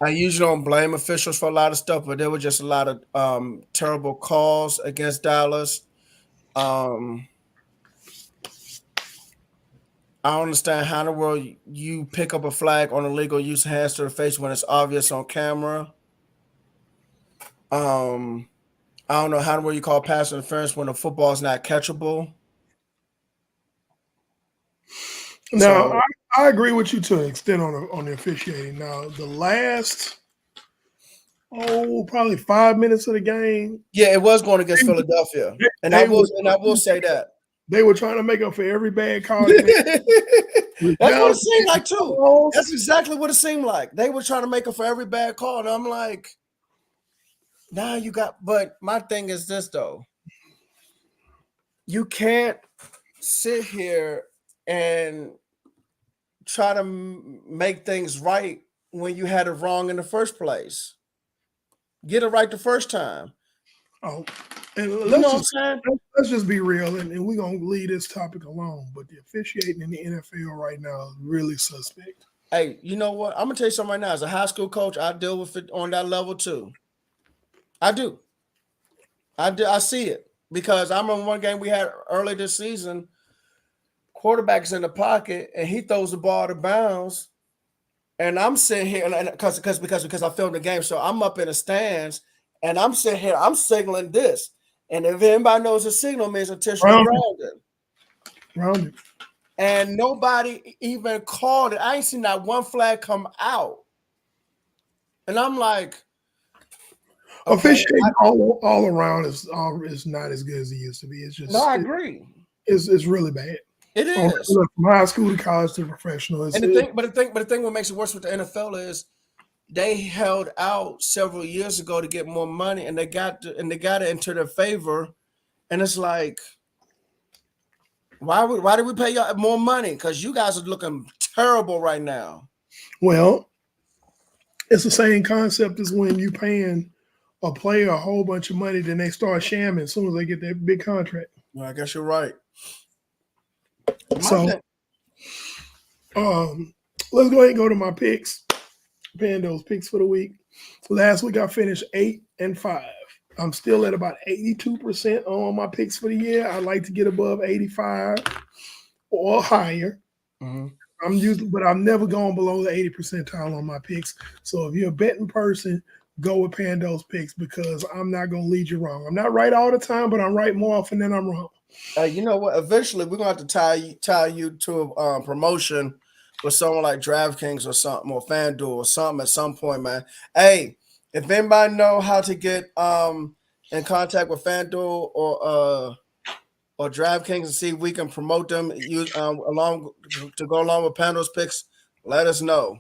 usually don't blame officials for a lot of stuff, but there were just a lot of terrible calls against Dallas. Um, I don't understand how in the world you pick up a flag on illegal use of hands to the face when it's obvious on camera. Um, I don't know how in the world you call pass interference when the football is not catchable. Now, So I agree with you to an extent on the officiating. Now, the last probably 5 minutes of the game, yeah, it was going against Philadelphia, and they were I will say that. they were trying to make up for every bad call that they That's what down it seemed like too. That's calls. exactly what it seemed like. They were trying to make up for every bad call, and I'm like, nah, you got. But my thing is this though: you can't sit here and try to make things right when you had it wrong in the first place. Get it right the first time. Oh, and You know what I'm saying? let's just be real, and we're gonna leave this topic alone. But the officiating in the NFL right now is really suspect. Hey, you know what? I'm gonna tell you something right now. As a high school coach, I deal with it on that level too. I do. I do. I see it because I remember one game we had early this season. Quarterback's in the pocket and he throws the ball to bounds, and I'm sitting here and because I filmed the game, so I'm up in the stands and I'm sitting here. I'm signaling this, and if anybody knows a signal means intentional grounding. Rounded. And nobody even called it. I ain't seen that one flag come out. And I'm like, okay, Officiating all around is not as good as it used to be. It's no, just I agree. it's really bad. It is. From high school to college to professional, And the thing what makes it worse with the NFL is they held out several years ago to get more money and they got it into their favor. And it's like, why did we pay y'all more money? Because you guys are looking terrible right now. well, it's the same concept as when you paying a player a whole bunch of money, then they start shamming as soon as they get that big contract. Well, I guess you're right. My So thing, let's go ahead and go to my picks. Pando's picks for the week. Last week I finished 8-5. I'm still at about 82% on my picks for the year. I like to get above 85 or higher. mhm. But I've never gone below the 80 percentile on my picks. So if you're a betting person, go with Pando's picks because I'm not going to lead you wrong. I'm not right all the time, but I'm right more often than I'm wrong. You know what? Eventually, we're gonna have to tie you to a promotion with someone like DraftKings or something, or FanDuel or something at some point, man. Hey, if anybody know how to get in contact with FanDuel or DraftKings and see if we can promote them, along to go along with Pando's picks, let us know.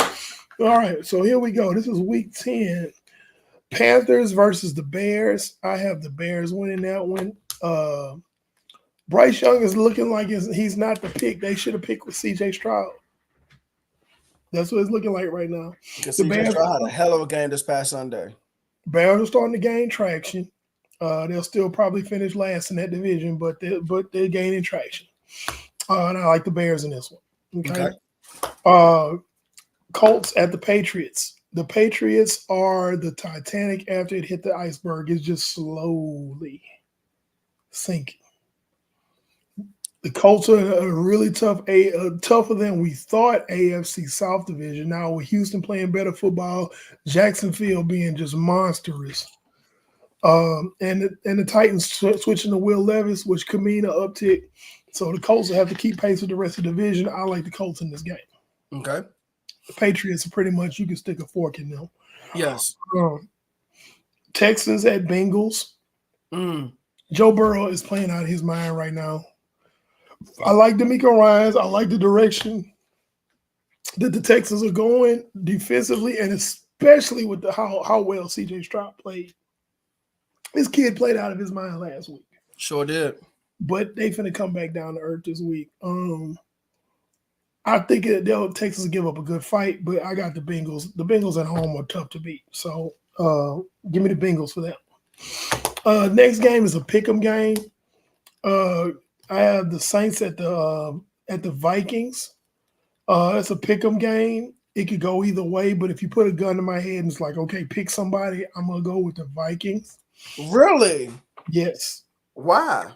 All right, so here we go. This is week 10. Panthers versus the Bears. I have the Bears winning that one. Bryce Young is looking like he's not the pick. They should have picked with CJ Stroud. That's what it's looking like right now. Because The CJ Bears, Stroud had a hell of a game this past Sunday. Bears are starting to gain traction. They'll still probably finish last in that division, but they're gaining traction. And I like the Bears in this one. Okay. Colts at the Patriots. The Patriots are the Titanic after it hit the iceberg. It's just slowly sinking. The Colts are a really tougher than we thought AFC South division. Now with Houston playing better football, Jacksonville being just monstrous, and the Titans switching to Will Levis, which could mean an uptick. So the Colts will have to keep pace with the rest of the division. I like the Colts in this game. Okay. The Patriots are pretty much you can stick a fork in them. Yes. Texans at Bengals. Mm. Joe Burrow is playing out of his mind right now. I like D'Amico Ryans. I like the direction that the Texans are going defensively, and especially with how well CJ Stroud played. This kid played out of his mind last week. Sure did. But they finna come back down to earth this week. I think they'll Texas give up a good fight, but I got the Bengals. The Bengals at home are tough to beat. So give me the Bengals for that. Next game is a pick'em game. I have the Saints at the Vikings. It's a pick'em game. It could go either way, but if you put a gun to my head and it's like, okay, pick somebody, I'm gonna go with the Vikings. Really? Yes. Why?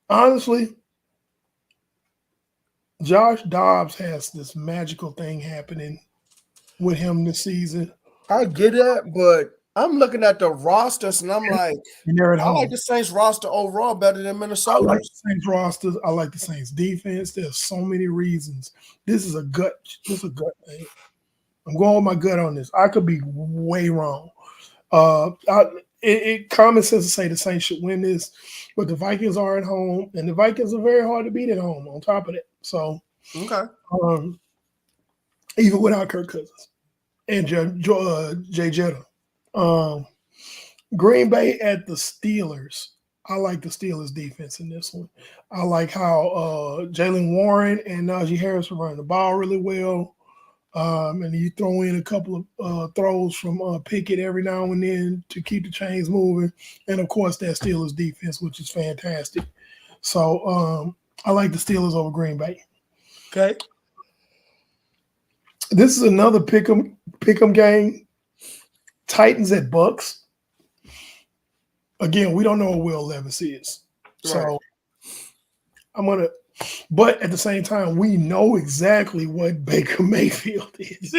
Honestly, Josh Dobbs has this magical thing happening with him this season. I get it, but I'm looking at the rosters and I'm like, And they're at I home. like the Saints roster overall better than I like Minnesota's. the Saints rosters. I like the Saints defense. There's so many reasons. This is a gut thing. I'm going with my gut on this. I could be way wrong. Common sense to say the Saints should win this, but the Vikings are at home, and the Vikings are very hard to beat at home. On top of that, so Okay. Even without Kirk Cousins and Jay Jetta, Green Bay at the Steelers. I like the Steelers defense in this one. I like how Jalen Warren and Najee Harris are running the ball really well. And you throw in a couple of throws from Pickett every now and then to keep the chains moving. And of course, that Steelers defense, which is fantastic. So I like the Steelers over Green Bay. Okay. This is another pick'em game. Titans at Bucks. Again, we don't know what Will Levis is. So Right. I'm gonna, but at the same time, we know exactly what Baker Mayfield is.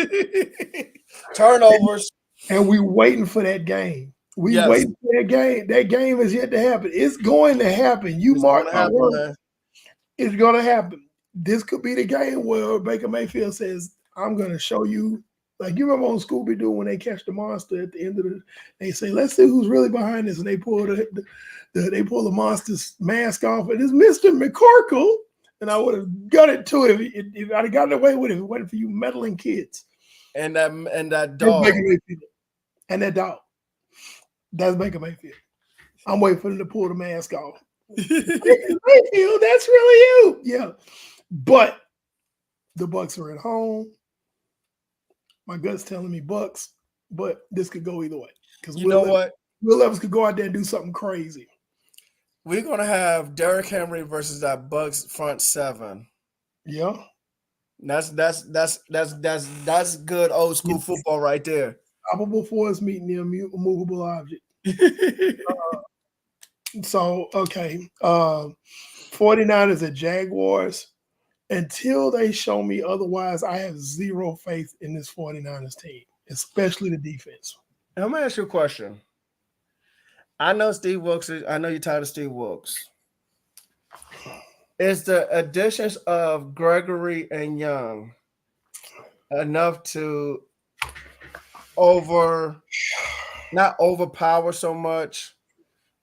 Turnovers. And we waiting for that game. We Yes. waiting for that game. That game is yet to happen. It's going to happen. You It's mark gonna my happen, word. man. It's going to happen. This could be the game where Baker Mayfield says, I'm going to show you. Like you remember on Scooby-Doo when they catch the monster at the end of they say, let's see who's really behind this. And they pull the monster's mask off. And it's Mr. McCorkle. And I would have got it to him if I'd have gotten away with it if it wasn't for you meddling kids. And that dog. And that dog. That's Baker Mayfield. I'm waiting for them to pull the mask off. Mayfield, that's really you. Yeah. But the Bucks are at home. My gut's telling me Bucks, but this could go either way. Because You know what? Will Levis could go out there and do something crazy. We're gonna have Derrick Henry versus that Bucks front seven. Yeah. That's good old school football right there. Probable force meeting the immovable object. So, okay. 49ers at Jaguars. Until they show me otherwise, I have zero faith in this 49ers team, especially the defense. I'm gonna ask you a question. I know Steve Wilkes. I know you're tired of Steve Wilkes. Is the additions of Gregory and Young enough to not overpower so much,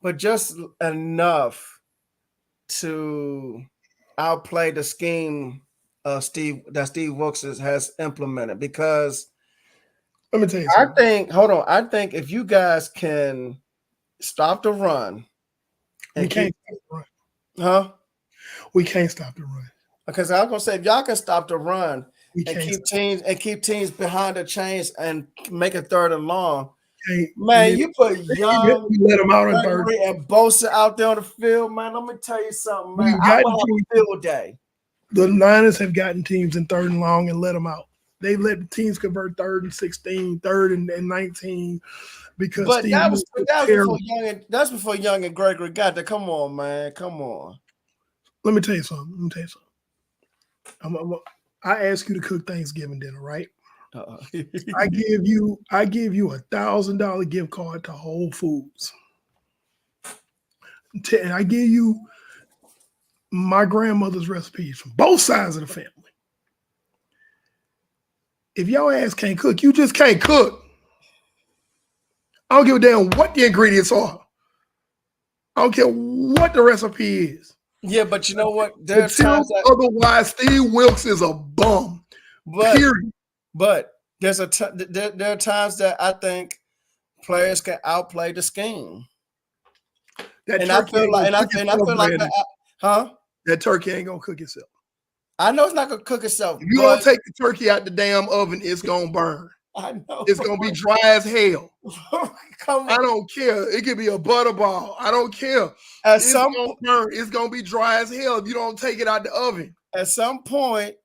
but just enough to outplay the scheme of Steve Wilkes has implemented? Because let me tell you something. I think if you guys can stop the run, we can't stop the run. Huh? We can't stop the run. Because I was gonna say if y'all can stop the run and keep teams behind the chains and make it third and long. Man, you put Young, let them out in third and Bosa out there on the field, man. Let me tell you something, man. I will have a field day. The Niners have gotten teams in third and long and let them out. They let teams convert 3rd and 16, 3rd and 19. because But Steve that was Wilkes was that was before terrible. That's before Young and Gregory got there. Come on, man. Come on. Let me tell you something. I ask you to cook Thanksgiving dinner, right? Uh-uh. I give you $1,000 gift card to Whole Foods. And I give you my grandmother's recipes from both sides of the family. If your ass can't cook, you just can't cook. I don't give a damn what the ingredients are. I don't care what the recipe is. Yeah, but you know what? There are Until times that, otherwise, Steve Wilkes is a bum. but Period. but there are times that I think players can outplay the scheme, That and I turkey feel ain't like gonna cook and I itself, feel like Brandon. huh? That turkey ain't gonna cook itself. I know it's not gonna cook itself, If you don't but take the turkey out the damn oven, it's gonna burn. I know. It's gonna be dry as hell. Come I on. don't care. It could be a butterball. I don't care. At It's some gonna burn. It's gonna be dry as hell if you don't take it out the oven. at some point,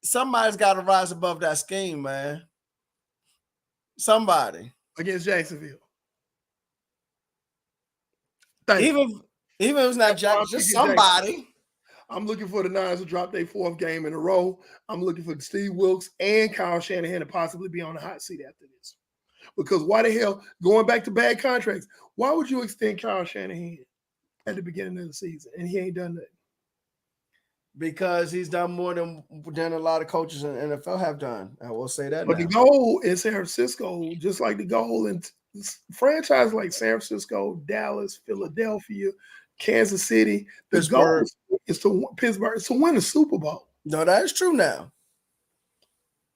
somebody's got to rise above that scheme, man. Somebody, Against Jacksonville. Thank you. even if it's not That's why I'm Jack, just picking Jacksonville. somebody. I'm looking for the Niners to drop their fourth game in a row. I'm looking for Steve Wilkes and Kyle Shanahan to possibly be on the hot seat after this. Because why the hell, going back to bad contracts, why would you extend Kyle Shanahan at the beginning of the season and he ain't done nothing? Because he's done more than a lot of coaches in the NFL have done. I will say that But the now. goal in San Francisco, just like the goal in franchises like San Francisco, Dallas, Philadelphia, Kansas City, the goal Pittsburgh. is to Pittsburgh is to win the Super Bowl. No, that is true now.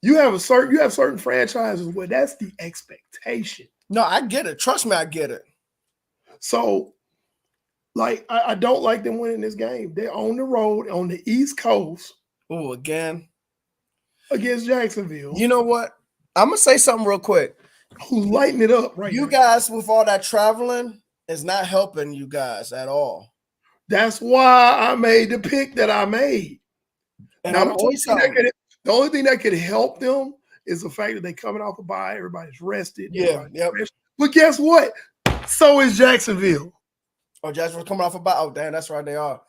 You have certain franchises where that's the expectation. No, I get it. Trust me, I get it. So, like, I don't like them winning this game. They're on the road on the East Coast Oh, again. against Jacksonville, You know what? I'm gonna say something real quick. who's lighting it up right You now. guys, with all that traveling, is not helping you guys at all. That's why I made the pick that I made. And Now, I'm gonna tell you something. the only thing that could help them is the fact that they're coming off a bye. Everybody's rested. Yeah, Everybody's yep. fresh. But guess what? So is Jacksonville. Oh, Jacksonville's coming off a bye. Oh, damn, that's right, they are.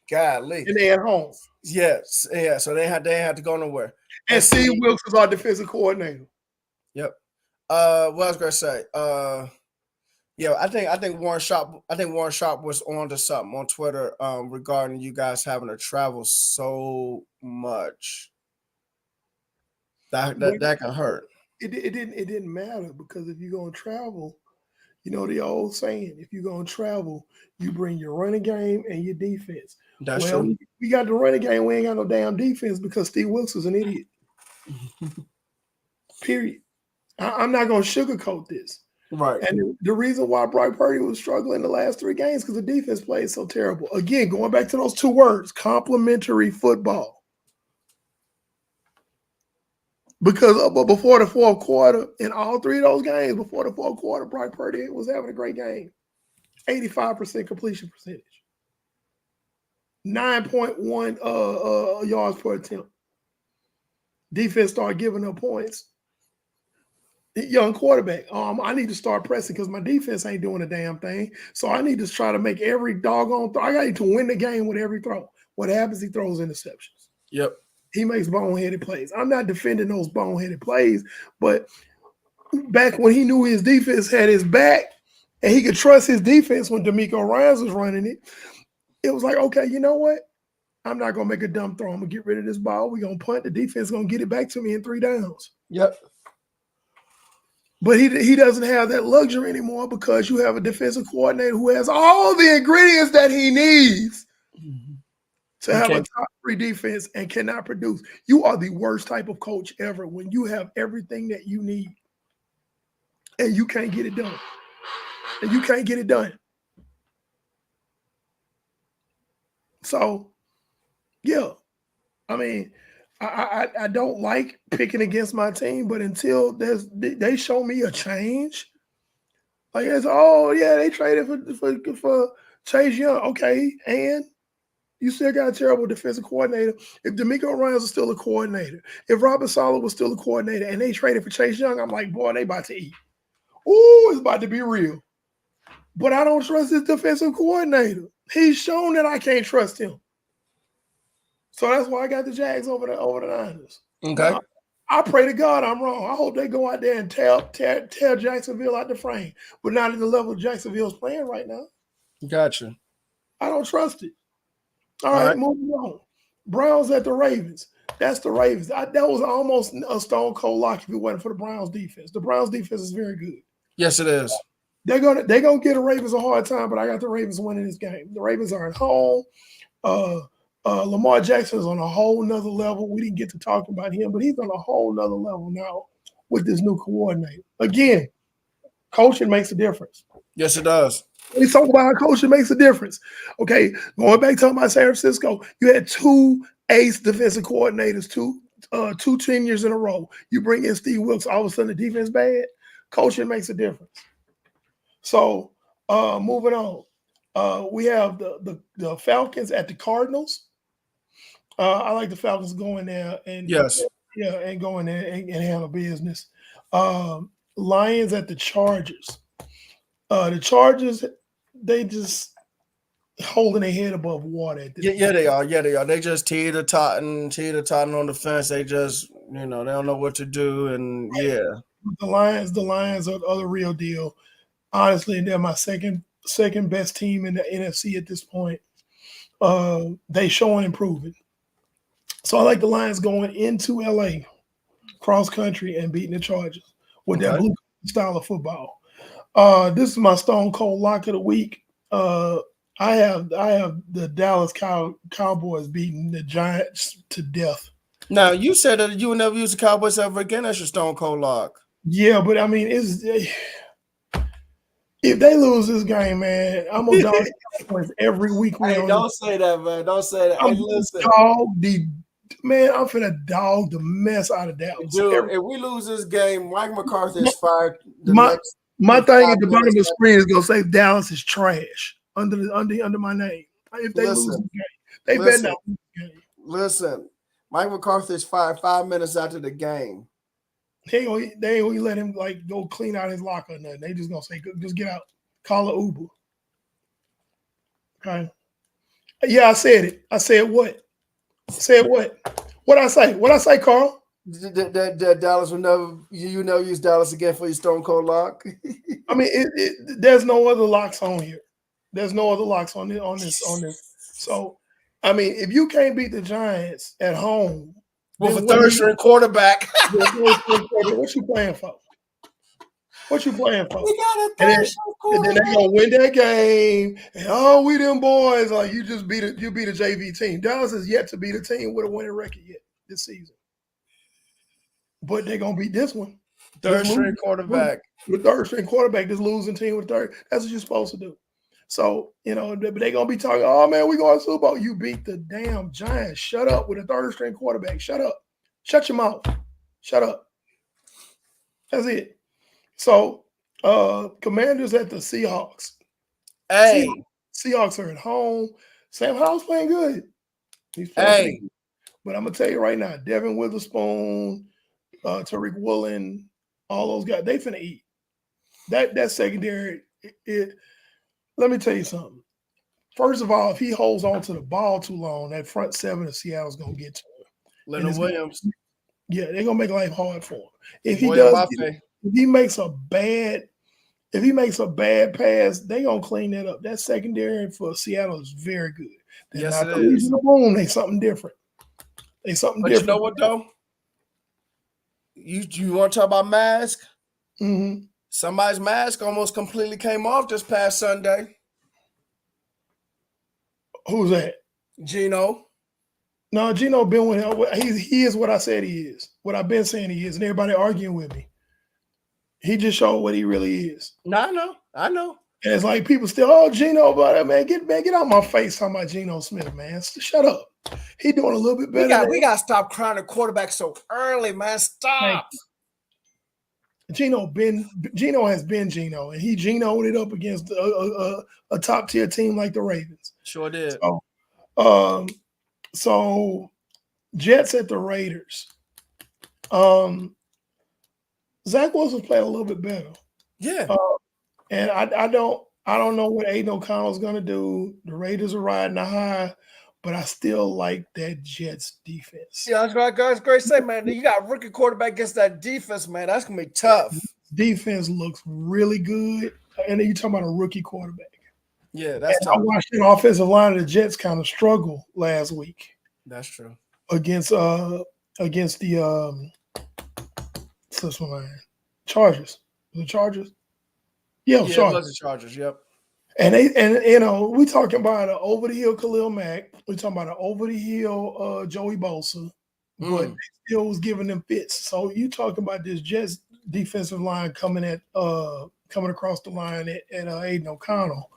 Golly. And they're at home. Yes, yeah. So they had to go nowhere. And Steve Wilkes is our defensive coordinator. Yep. What I was gonna say. Yeah, I think Warren Sharp was on to something on Twitter regarding you guys having to travel so much. That can hurt. It didn't matter because if you're gonna travel, you know the old saying, if you're gonna travel, you bring your running game and your defense. That's true. We got the running game, we ain't got no damn defense because Steve Wilkes is an idiot. Period. I'm not gonna sugarcoat this. Right. And the reason why Brock Purdy was struggling the last 3 games because the defense played so terrible. Again, going back to those 2 words, complementary football. Because before the fourth quarter, in all 3 of those games, before the fourth quarter, Brock Purdy was having a great game. 85% completion percentage. 9.1 yards per attempt. Defense started giving up points. Young quarterback. I need to start pressing because my defense ain't doing a damn thing. So I need to try to make every doggone throw. I got to win the game with every throw. What happens? He throws interceptions. Yep. He makes boneheaded plays. I'm not defending those boneheaded plays, but back when he knew his defense had his back and he could trust his defense when D'Amico Ryans was running it, it was like, okay, you know what? I'm not going to make a dumb throw. I'm going to get rid of this ball. We're going to punt. The defense is going to get it back to me in 3 downs. Yep. But he doesn't have that luxury anymore because you have a defensive coordinator who has all the ingredients that he needs to have a top 3 defense and cannot produce. You are the worst type of coach ever when you have everything that you need and you can't get it done. And you can't get it done. So, yeah, I mean, I don't like picking against my team, but until they show me a change, like it's they traded for Chase Young, okay, and you still got a terrible defensive coordinator. If D'Amico Ryans was still a coordinator, if Robert Saleh was still a coordinator, and they traded for Chase Young, I'm like, boy, they about to eat. Ooh, it's about to be real. But I don't trust his defensive coordinator. He's shown that I can't trust him. So that's why I got the Jags over the Niners. Okay. Now, I pray to God I'm wrong. I hope they go out there and tear Jacksonville out the frame. But not at the level Jacksonville's playing right now. Gotcha. I don't trust it. All All right, right. moving on. Browns at the Ravens. That's the Ravens. That was almost a stone cold lock if it wasn't for the Browns defense. The Browns defense is very good. Yes, it is. They're gonna give the Ravens a hard time, but I got the Ravens winning this game. The Ravens are at home. Uh, Lamar Jackson is on a whole nother level. We didn't get to talk about him, but he's on a whole nother level now with this new coordinator. Again, coaching makes a difference. Yes, it does. We talk about how coaching makes a difference. Okay, going back talking about San Francisco, you had two ace defensive coordinators, two tenures in a row. You bring in Steve Wilkes, all of a sudden the defense bad. Coaching makes a difference. So moving on, we have the Falcons at the Cardinals. I like the Falcons going there and Yes. and going there and handle business. Lions at the Chargers. The Chargers, they just holding their head above water at this Yeah, point. they are. Yeah, they are. They just teeter-totting on the fence. They just, they don't know what to do. And yeah. The Lions are the real deal. Honestly, they're my second best team in the NFC at this point. They showing improving. So I like the Lions going into LA cross country and beating the Chargers with that Okay. blue style of football. This is my stone cold lock of the week. I have the Dallas Cowboys beating the Giants to death. Now, you said that you would never use the Cowboys ever again. That's your stone cold lock. Yeah, but I mean, if they lose this game, man, I'm gonna dog the Cowboys every week. Hey, don't say that, man. Don't say that. Hey, I'm listen. I'm finna dog the mess out of Dallas. Dude, if we lose this game, Mike McCarthy is fired my my thing at the bottom of the minutes. screen is gonna say Dallas is trash under my name. If they lose Listen. the game, they better not lose the game. Listen. Mike McCarthy is fired 5 minutes after the game. They ain't gonna let him like go clean out his locker or nothing. They just gonna say, just get out, call an Uber. Okay. Yeah, I said it. I said what? Said what? What I say? What I say, Carl? That Dallas will never, you never use Dallas again for your stone cold lock. I mean, there's no other locks on here. There's no other locks on this. So, I mean, if you can't beat the Giants at home with a third string quarterback, what you playing for? What you playing for? We got a third string quarterback. And then they gonna win that game. And we them boys like you beat a JV team. Dallas is yet to beat a team with a winning record yet this season. But they're gonna beat this one. Third string quarterback. The third string quarterback, this losing team with third. That's what you're supposed to do. So, but they're gonna be talking, oh man, we going to Super Bowl. You beat the damn Giants. Shut up with a third string quarterback. Shut up. Shut your mouth. Shut up. That's it. So Commanders at the Seahawks. Hey. Seahawks are at home. Sam Howell's playing good. He's playing good. But I'm gonna tell you right now, Devin Witherspoon, Tariq Woolen, all those guys, they finna eat. That secondary, let me tell you something. First of all, if he holds on to the ball too long, that front seven of Seattle's gonna get to him. Leonard Williams. Yeah, they're gonna make life hard for him. If he makes a bad pass, they gonna clean that up. That secondary for Seattle is very good. They're yes, not it is. Boom, they something different. But you know what though? You want to talk about mask? Mm-hmm. Somebody's mask almost completely came off this past Sunday. Who's that? Gino. No, Gino been with him. He is what I said he is. What I've been saying he is, and everybody arguing with me. He just showed what he really is. No, I know. And it's like people still, Gino, but man, get out my face talking about Geno Smith, man. Shut up. He doing a little bit better. We got to stop crying at quarterback so early, man. Stop. Gino has been Gino, and he Gino'd it up against a top tier team like the Ravens. Sure did. So Jets at the Raiders. Zach Wilson's playing a little bit better. Yeah. Uh, and I don't know what Aiden O'Connell's gonna do. The Raiders are riding the high, but I still like that Jets defense. Yeah, that's great say, man. You got a rookie quarterback against that defense, man. That's gonna be tough. Defense looks really good, and then you talking about a rookie quarterback. Yeah, And that's I tough. watched the offensive line of the Jets kind of struggle last week That's true. against against the what's line Chargers. The Chargers, yeah, it was Yeah, it Chargers. was the Chargers. Yep. And we talking about an over the hill Khalil Mack. We talking about an over the hill Joey Bosa, but Mm. they still was giving them fits. So you talking about this Jets defensive line coming across the line at Aiden O'Connell.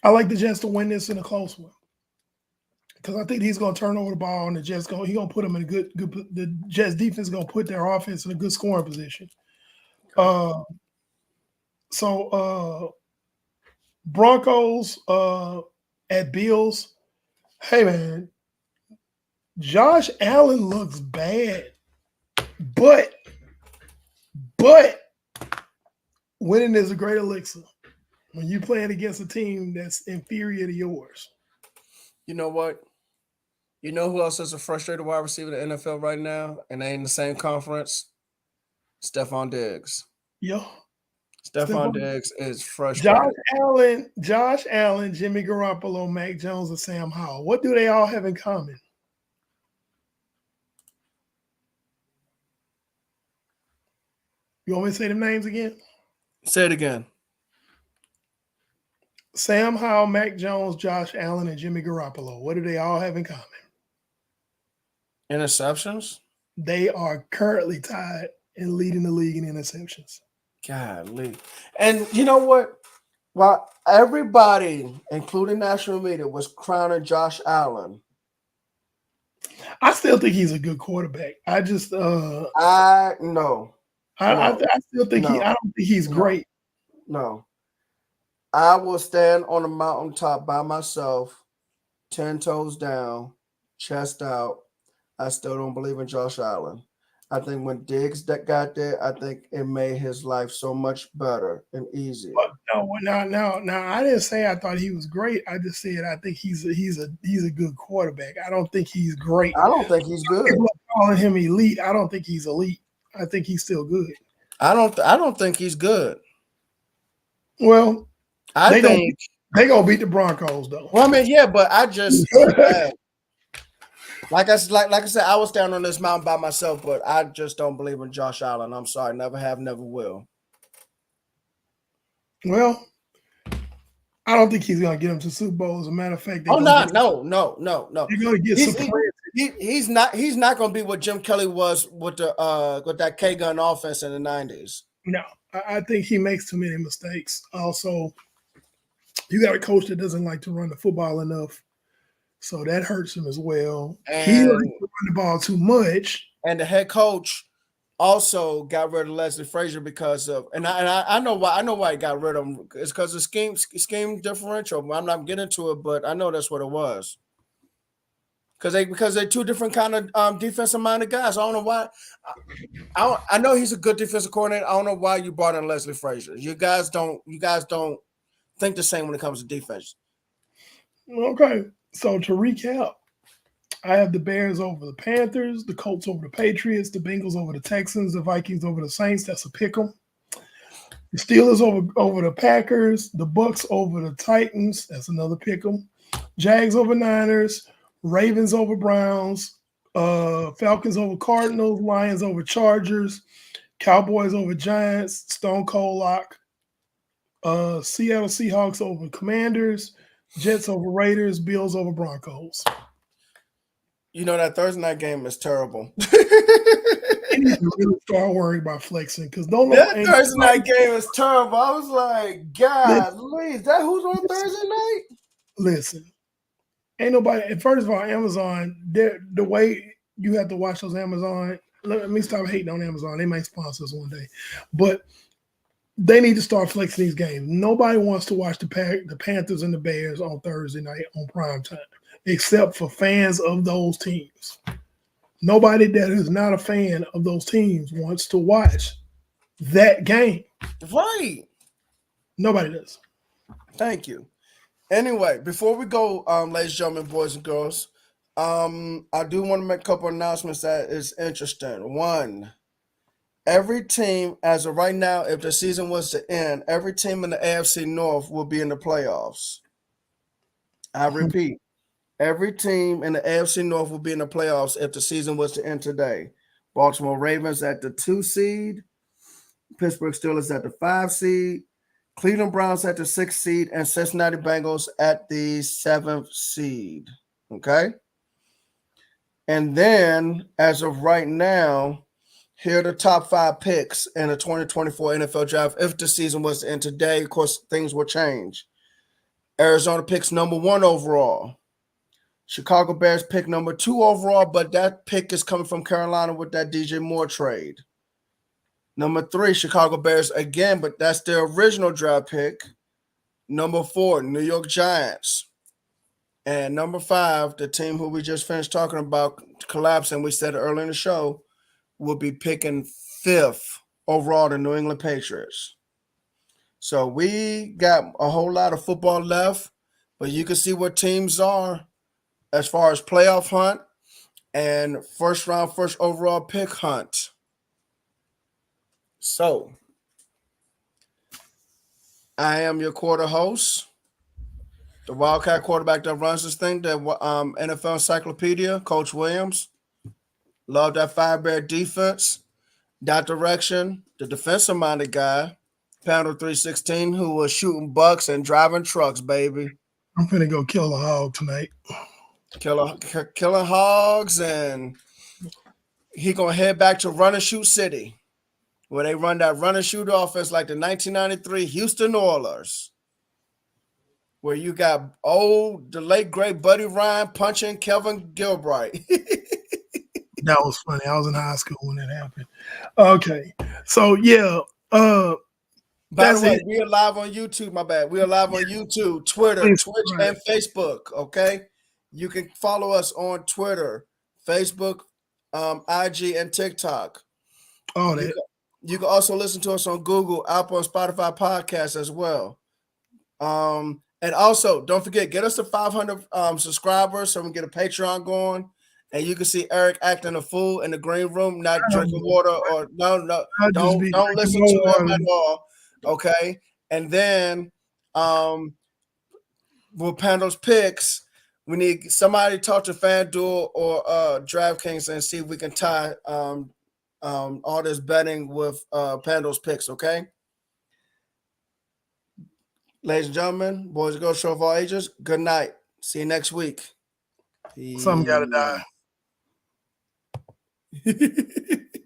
I like the Jets to win this in a close one because I think he's going to turn over the ball and he's going to put them in a good. The Jets defense is going to put their offense in a good scoring position. So Broncos at Bills. Hey man, Josh Allen looks bad, but winning is a great elixir when you playing against a team that's inferior to yours. You know what? You know who else is a frustrated wide receiver in the NFL right now, and they in the same conference? Stephon Diggs. Yo, Stephon Stephon, Diggs is Josh frustrated. Josh Allen, Jimmy Garoppolo, Mac Jones, and Sam Howell. What do they all have in common? You want me to say them names again? Say it again. Sam Howell, Mac Jones, Josh Allen, and Jimmy Garoppolo. What do they all have in common? Interceptions? They are currently tied and leading the league in interceptions. Golly. And you know what? While everybody, including national media, was crowning Josh Allen, I still think he's a good quarterback. I just I no, no, I still think no, I don't think he's no, great. no. I will stand on a mountaintop by myself, 10 toes down, chest out. I still don't believe in Josh Allen. I think when Diggs that got there, I think it made his life so much better and But easier. no, now I didn't say I thought he was great. I just said I think he's a good quarterback. I don't think he's great. I don't think he's good. People are calling him elite. I don't think he's elite. I think he's still good. I don't think he's good. Well, I they gonna think they gonna beat the Broncos though. well, I mean, yeah, but I just like I said, I was down on this mountain by myself, but I just don't believe in Josh Allen. I'm sorry, never have, never will. Well, I don't think he's gonna get him to Super Bowl. As a matter of fact, Oh no, no, no, no. they're gonna get He's supplanted. he's not going to be what Jim Kelly was with that K gun offense in the '90s. No, I think he makes too many mistakes. Also, you got a coach that doesn't like to run the football enough, so that hurts him as well. He likes And to run the ball too much. the head coach also got rid of Leslie Frazier because of I know why he got rid of him. It's because of scheme differential. I'm not getting into it, but I know that's what it was. Because they're two different kind of defensive minded guys. I don't know why. I know he's a good defensive coordinator. I don't know why you brought in Leslie Frazier. You guys don't think the same when it comes to defense. Okay, so to recap, I have the Bears over the Panthers, the Colts over the Patriots, the Bengals over the Texans, the Vikings over the Saints. That's a pick 'em. The Steelers over the Packers, the Bucks over the Titans. That's another pick 'em. Jags over Niners, Ravens over Browns, Falcons over Cardinals, Lions over Chargers, Cowboys over Giants, Stone Cold Lock, Seattle Seahawks over Commanders, Jets over Raiders, Bills over Broncos. You know that Thursday night game is terrible. They need to really start worrying about flexing because no, That ain't Thursday night game is terrible. I was like, God, listen, is that who's on Thursday night? listen. Ain't nobody. First of all, Amazon, the way you have to watch those Amazon. Let me stop hating on Amazon. They might sponsor us one day, but they need to start flexing these games. Nobody wants to watch the Panthers and the Bears on Thursday night on prime time, except for fans of those teams. Nobody that is not a fan of those teams wants to watch that game. Right. Nobody does. Thank you. Anyway, before we go, ladies and gentlemen, boys and girls, I do want to make a couple announcements that is interesting. One, every team, as of right now, if the season was to end, every team in the AFC North will be in the playoffs. I repeat, every team in the AFC North will be in the playoffs if the season was to end today. Baltimore Ravens at the 2 seed, Pittsburgh Steelers at the 5 seed, Cleveland Browns at the 6 seed, and Cincinnati Bengals at the 7th seed. Okay. And then, as of right now, here are the top 5 picks in the 2024 NFL draft. If the season was to end today, of course, things will change. Arizona picks number 1 overall. Chicago Bears pick number 2 overall, but that pick is coming from Carolina with that DJ Moore trade. Number 3, Chicago Bears again, but that's their original draft pick. Number 4, New York Giants. And number 5, the team who we just finished talking about collapsing, we said it earlier in the show, will be picking 5th overall, the New England Patriots. So we got a whole lot of football left, but you can see what teams are as far as playoff hunt and first round, first overall pick hunt. So I am your quarter host, the Wildcat quarterback that runs this thing, the NFL Encyclopedia, Coach Williams. Love that 5-bear defense, that direction, the defensive minded guy, Pando 316, who was shooting bucks and driving trucks, baby. I'm finna go kill a hog tonight. Killing hogs, and he gonna head back to Run and Shoot City, where they run that run and shoot offense like the 1993 Houston Oilers, where you got the late great Buddy Ryan punching Kevin Gilbride. That was funny. I was in high school when that happened. Okay. So yeah, By that's the way, it. we are live on YouTube. My bad. We are live on YouTube, Twitter, Please Twitch, subscribe. and Facebook. Okay, you can follow us on Twitter, Facebook, IG, and TikTok. All You that. can, you can also listen to us on Google, Apple, and Spotify podcasts as well. And also, don't forget, get us to 500 subscribers so we can get a Patreon going. And you can see Eric acting a fool in the green room, not drinking water or no, I'll just be don't drinking listen more to him water. at all. Okay. And then with Pando's picks, we need somebody to talk to FanDuel or DraftKings and see if we can tie all this betting with Pando's picks, okay? Ladies and gentlemen, boys and girls, show of all ages, good night. See you next week. Some gotta die. Peace.